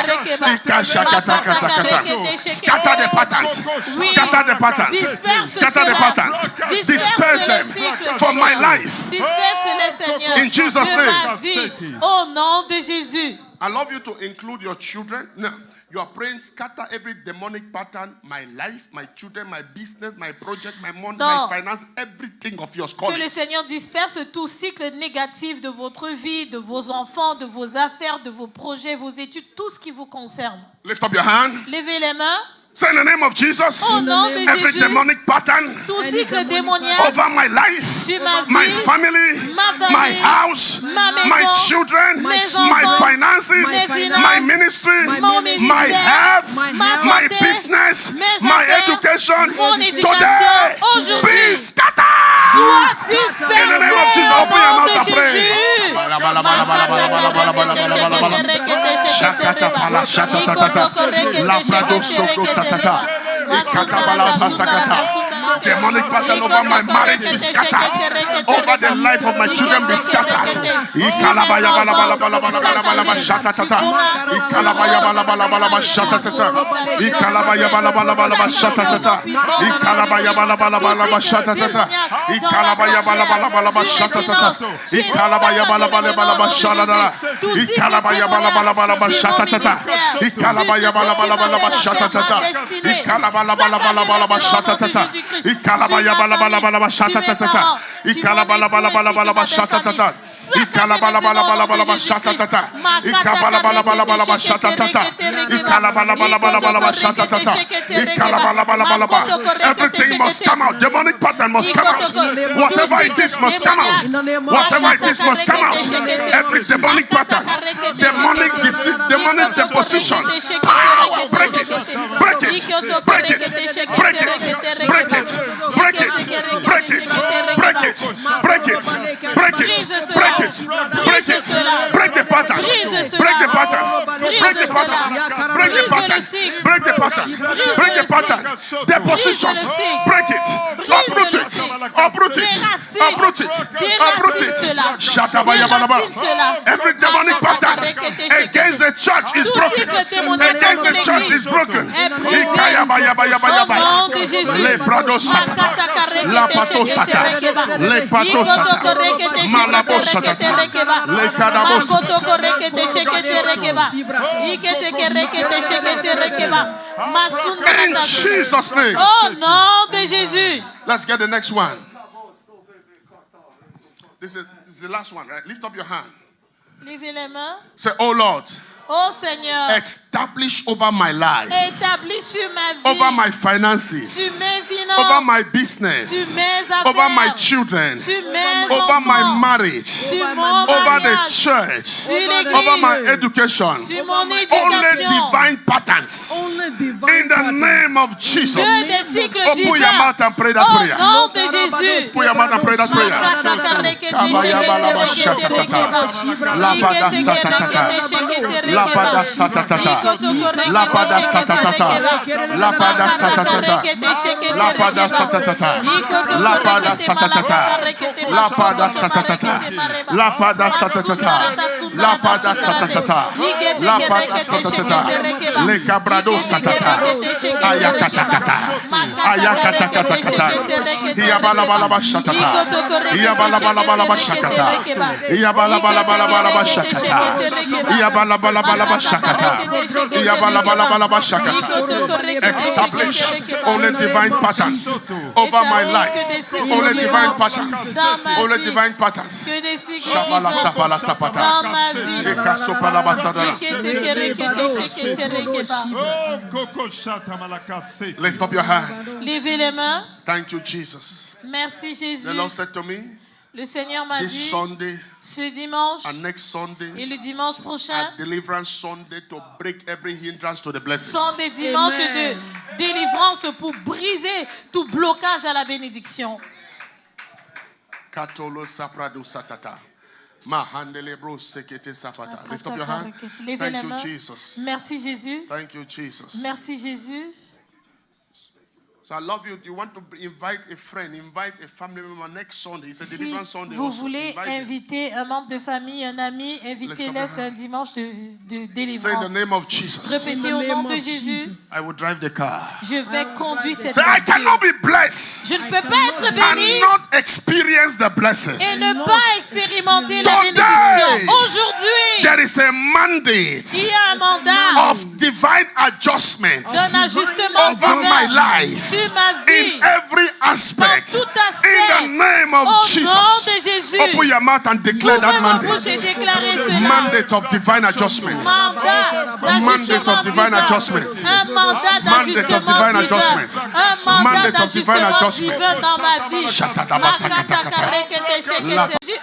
Ikasha kata kata kata. Scatter the patterns. Scatter the patterns. Scatter the patterns. Disperse them from my life. Disperse-les, Seigneur, In Jesus' de name. ma vie. Au nom de Jésus. I love you to include your children. Now, you are praying, scatter every demonic pattern, my life, my children, my business, my project, my money, my finance, everything of yours. Que le Seigneur disperse tout cycle négatif de votre vie, de vos enfants, de vos affaires, de vos projets, vos études, tout ce qui vous concerne. Lift up your hand. Levez les mains. Say in the name of Jesus, Au nom de every Jésus, demonic pattern tout cycle démoniaque over my life, sur ma vie, my family, ma famille, my house, ma maison, my children, mes my enfants, finances, mes finances, my ministry, mon my ministère, health, ma my santé, business, mes my affaires, education, mon éducation, today aujourd'hui, be scattered. soit dispersé In the name of Jesus, au open your nom mouth de and pray. Shakata pala shatatata. La prado soko satata. Ikata pala pasakata. demonic pattern over my marriage be scattered. Over the life of my children be scattered. Ikalabaya balabalabalabalaba shatatata. Ikalabaya balabalabalabalaba shatatata. Ikalabaya balabalabalabalaba shatatata. Ikalabaya balabalabalabalaba shatatata. Ikalabaya balabalabalabalaba shatatata. Ikalabaya balabalabalabalaba shatatata. Ikalabaya balabalabalabalaba shatatata. Ikalabaya balabalabalabalaba shatatata. Ikalabalabalabalabalaba shatatata. Ikalabaya balabalabalabalaba shatatata. Ikalabalabalabalabalaba shatatata. Ikalabalabalabalabalaba shatatata. Ikalabalabalabalabalaba shatatata. Ikalabalabalabalabalaba shatatata. Ikalabalabalaba. Everything must come out. Demonic pattern must come out. Whatever it is must come out. Whatever it is must come out. Every demonic pattern, demonic deceit, demonic deposition. Power, break it, break it, break it, break it, break it, break it, break it, break it, break it, break it, break it, break it, break the pattern, break the pattern, break the pattern, break the pattern, break the pattern, break the pattern, depositions, break it, uproot it, uproot it, uproot it, uproot it. Every demonic pattern against the church is broken. Against the church is broken. Le brado sata, la pato sata, le pato sata, malabo sata, le kadabo sata. In Jesus' name. Au nom de Jésus. Let's get the next one. This is the last one, right? Lift up your hand. Levez les mains. Say, oh Lord, Oh Seigneur, establish over my life, établis sur ma vie, over my sur finances, mes finances, over my sur business, mes affaires, over my children, sur mes over my enfants, marriage, sur mon over the mariage, church, sur l'église, over my education. sur mon Only éducation. divine patterns. Only divine In the name of Jesus. Que des cycles Oh, put your divins. mouth and pray that Au prayer. nom de Jésus. Put your mouth and pray that prayer. Lapada satatata. Lapada satatata. Lapada satatata. Lapada satatata. Lapada satatata. Lapada satatata. Lapada satatata. Lapada satatata. Lapada satatata. Le cabrado satata. Ayakatakata. Ayakatakata. Iyabalabalaba shatata. Iyabalabalaba shakata. Iyabalabalaba shakata. Iyabalabalaba shakata. Iyabalabalaba shakata. Establish only divine patterns over my life. Only divine patterns. Only divine patterns. Que des cycles Shabala divins sapala sapata. dans ma vie. Ekasopala basadara. Lift up your hand. Levez les mains. Thank you, Jesus. Merci The Jésus. Lord said to me, Le Seigneur m'a this dit Sunday ce dimanche and next Sunday, et le dimanche prochain a deliverance Sunday to break every hindrance to the blessings. sont des dimanches Amen. de délivrance pour briser tout blocage à la bénédiction. Katolo saprado satata. Mahandele bro sekete safata. Lift up your hand. Levez Thank les you, mains. Jesus. Merci Jésus. Thank you, Jesus. Merci Jésus. So I love you. You want to invite a friend, invite a family member next Sunday. It's a Si deliverance Sunday. vous also. voulez Invite them. inviter un membre de famille, un ami, Lift up invitez-les your c'est un dimanche de Say in the délivrance. name of Jesus. Répétez au nom de Jésus, I will drive the car. je vais conduire cette Say I cannot voiture. be blessed Je ne peux pas être béni and not experience the et blessings. ne pas expérimenter la Today, bénédiction. Aujourd'hui, There is a mandate il y a un mandat of divine adjustment d'un ajustement over my divin life sur ma vie. in every aspect. Dans tout aspect. In the name of Au nom Jesus. de Jésus. Open your mouth and declare Ouvrez that vos bouches et mandate. déclarez cela. Mandate of divine adjustment. Mandat Mandate of divine divin. adjustment. Un mandat Mandate of divine d'ajustement divin. adjustment. Un mandat Mandate of divine d'ajustement adjustment. divin dans ma vie. Shatadabasakatakata. Jésus 1.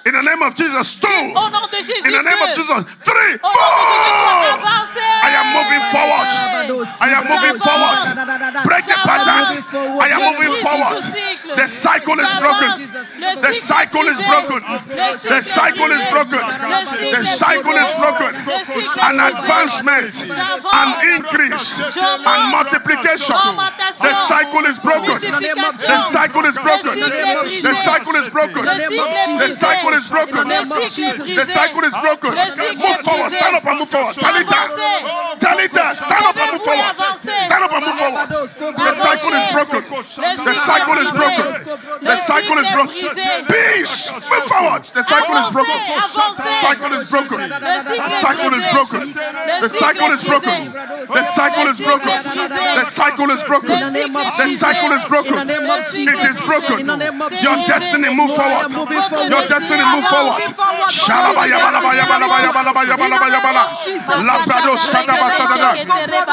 In the name of Jesus, 2. Au nom de Jésus In the name of 2. Jesus, 3, Au nom de Jésus 3. 4. Avancez. I am moving forward. I am moving forward. Break the pattern. I am moving forward. The cycle is broken. The cycle is broken. The cycle is broken. The cycle is broken. An advancement, an increase, and multiplication. The cycle is broken. The cycle is broken. The cycle is broken. The cycle is broken. The cycle is broken. Move forward. Stand up and move forward. Talita, stand up and move forward. Stand up and move forward. The cycle is broken. The cycle is broken. The cycle is broken. Peace. Move forward. The cycle is broken. The cycle is broken. The cycle is broken. The cycle is broken. The cycle is broken. The cycle is broken. The cycle is broken. It is broken. Your destiny move forward. Your destiny move forward.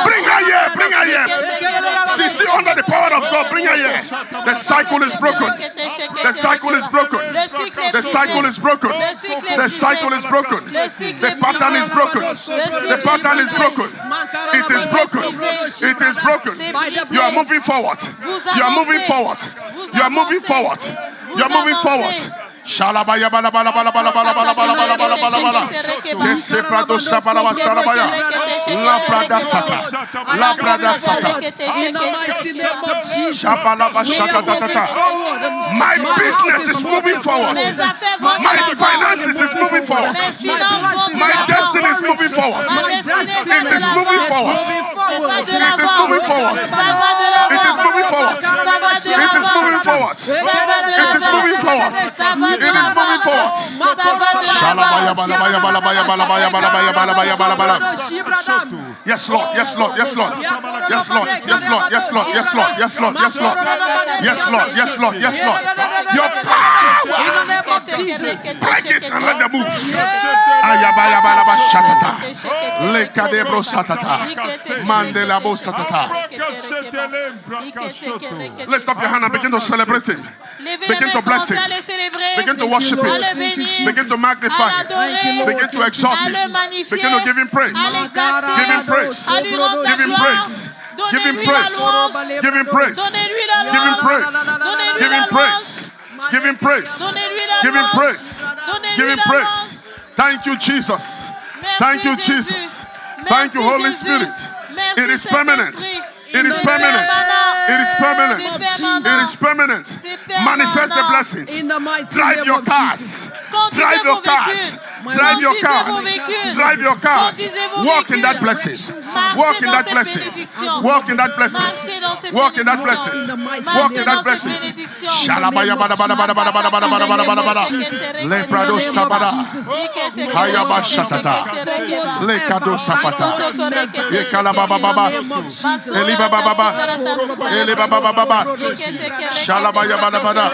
Bring her here. Bring her here. She's still under the power of God. Bring her here. The cycle is broken. The cycle is broken. The cycle is broken. The cycle is broken. The pattern is broken. The pattern is broken. It is broken. It is broken. You are moving forward. You are moving forward. You are moving forward. You are moving forward. Shalabaya bala bala bala bala bala bala bala bala bala bala bala. Kese prado shabala shalabaya. La prada sata. La prada sata. In the mighty name of Jesus. Shabala shaka tata. My business is moving forward. My finances is moving forward. My destiny is moving forward. It is moving forward. It is moving forward. It is moving forward. It is moving forward. It is moving forward. It is moving forward. Yes, Lord. Yes, Lord. Yes, Lord. Yes, Lord. Yes, Lord. Yes, Lord. Yes, Lord. Yes, Lord. Yes, Lord. Yes, Lord. Yes, Lord. Yes, Lord. Your power. Break it and let them move. Ayabayaba shatata. Lekadebro satata. Mandelabo satata. Lift up your hand and begin to celebrate him. Begin to bless him. Begin to worship him. Begin to magnify him. Begin to exalt him. Begin to give him praise. Give him praise. Give him praise. Give him praise. Give him praise. Give him praise. Give him praise. Give him praise. Give him praise. Give him praise. Thank you, Jesus. Thank you, Jesus. Thank you, Holy Spirit. It is permanent. It is permanent. It is permanent. It is permanent. Manifest the blessings. Drive your cars. Drive your cars. Drive your cars. Drive your cars. Walk in that blessing. Walk in that blessing. Walk in that blessing. Walk in that blessing. Walk in that blessing. Shalabaya bada bada bada bada bada bada bada bada bada bada. Leprado sabada. Hayaba shatata. Lekado sapata. Yekalababa babas. Eliba babas. Eliba babas. Shalabaya bada bada.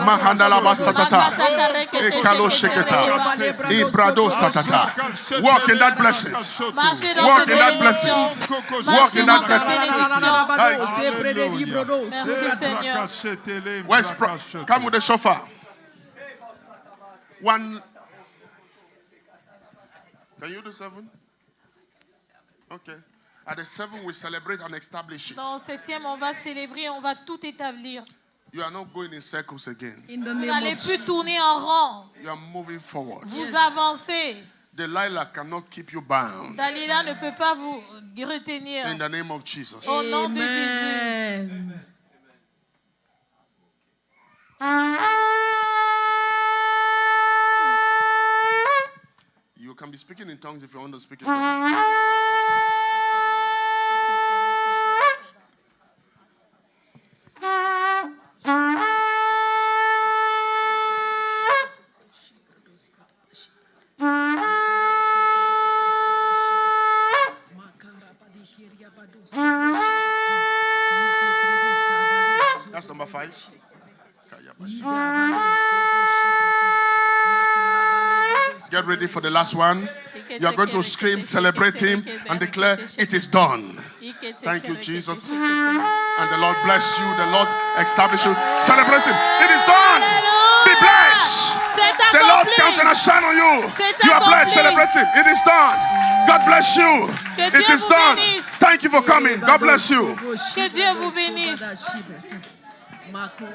Mahandala basatata. Ekalo sheketa. Ibrado satata. Walk in that blessing. Walk in that blessing. Walk in that blessing. Where's come with the shofar. One. Can you do 7? Okay. At the 7 we celebrate and establish it. Dans 7e, on va célébrer, on va tout établir. You are not going in circles again. Vous n'allez plus tourner en rond. You are moving forward. Vous avancez. Delilah cannot keep you bound. Dalila ne peut pas vous retenir. In the name of Jesus. Au nom de Jésus. You can be speaking in tongues if you want to speak in tongues. That's number 5. Get ready for the last one. You are going to scream, celebrate him, and declare, it is done. Thank you, Jesus. And the Lord bless you. The Lord establish you. Celebrate him. It is done. Be blessed. C'est The Lord's accompli. countenance shine on you. C'est You are blessed. accompli. Celebrate Him. It is done. God bless you. Que It Dieu is vous done. bénisse. Thank you for coming. God bless you. Que Dieu vous bénisse. Marco.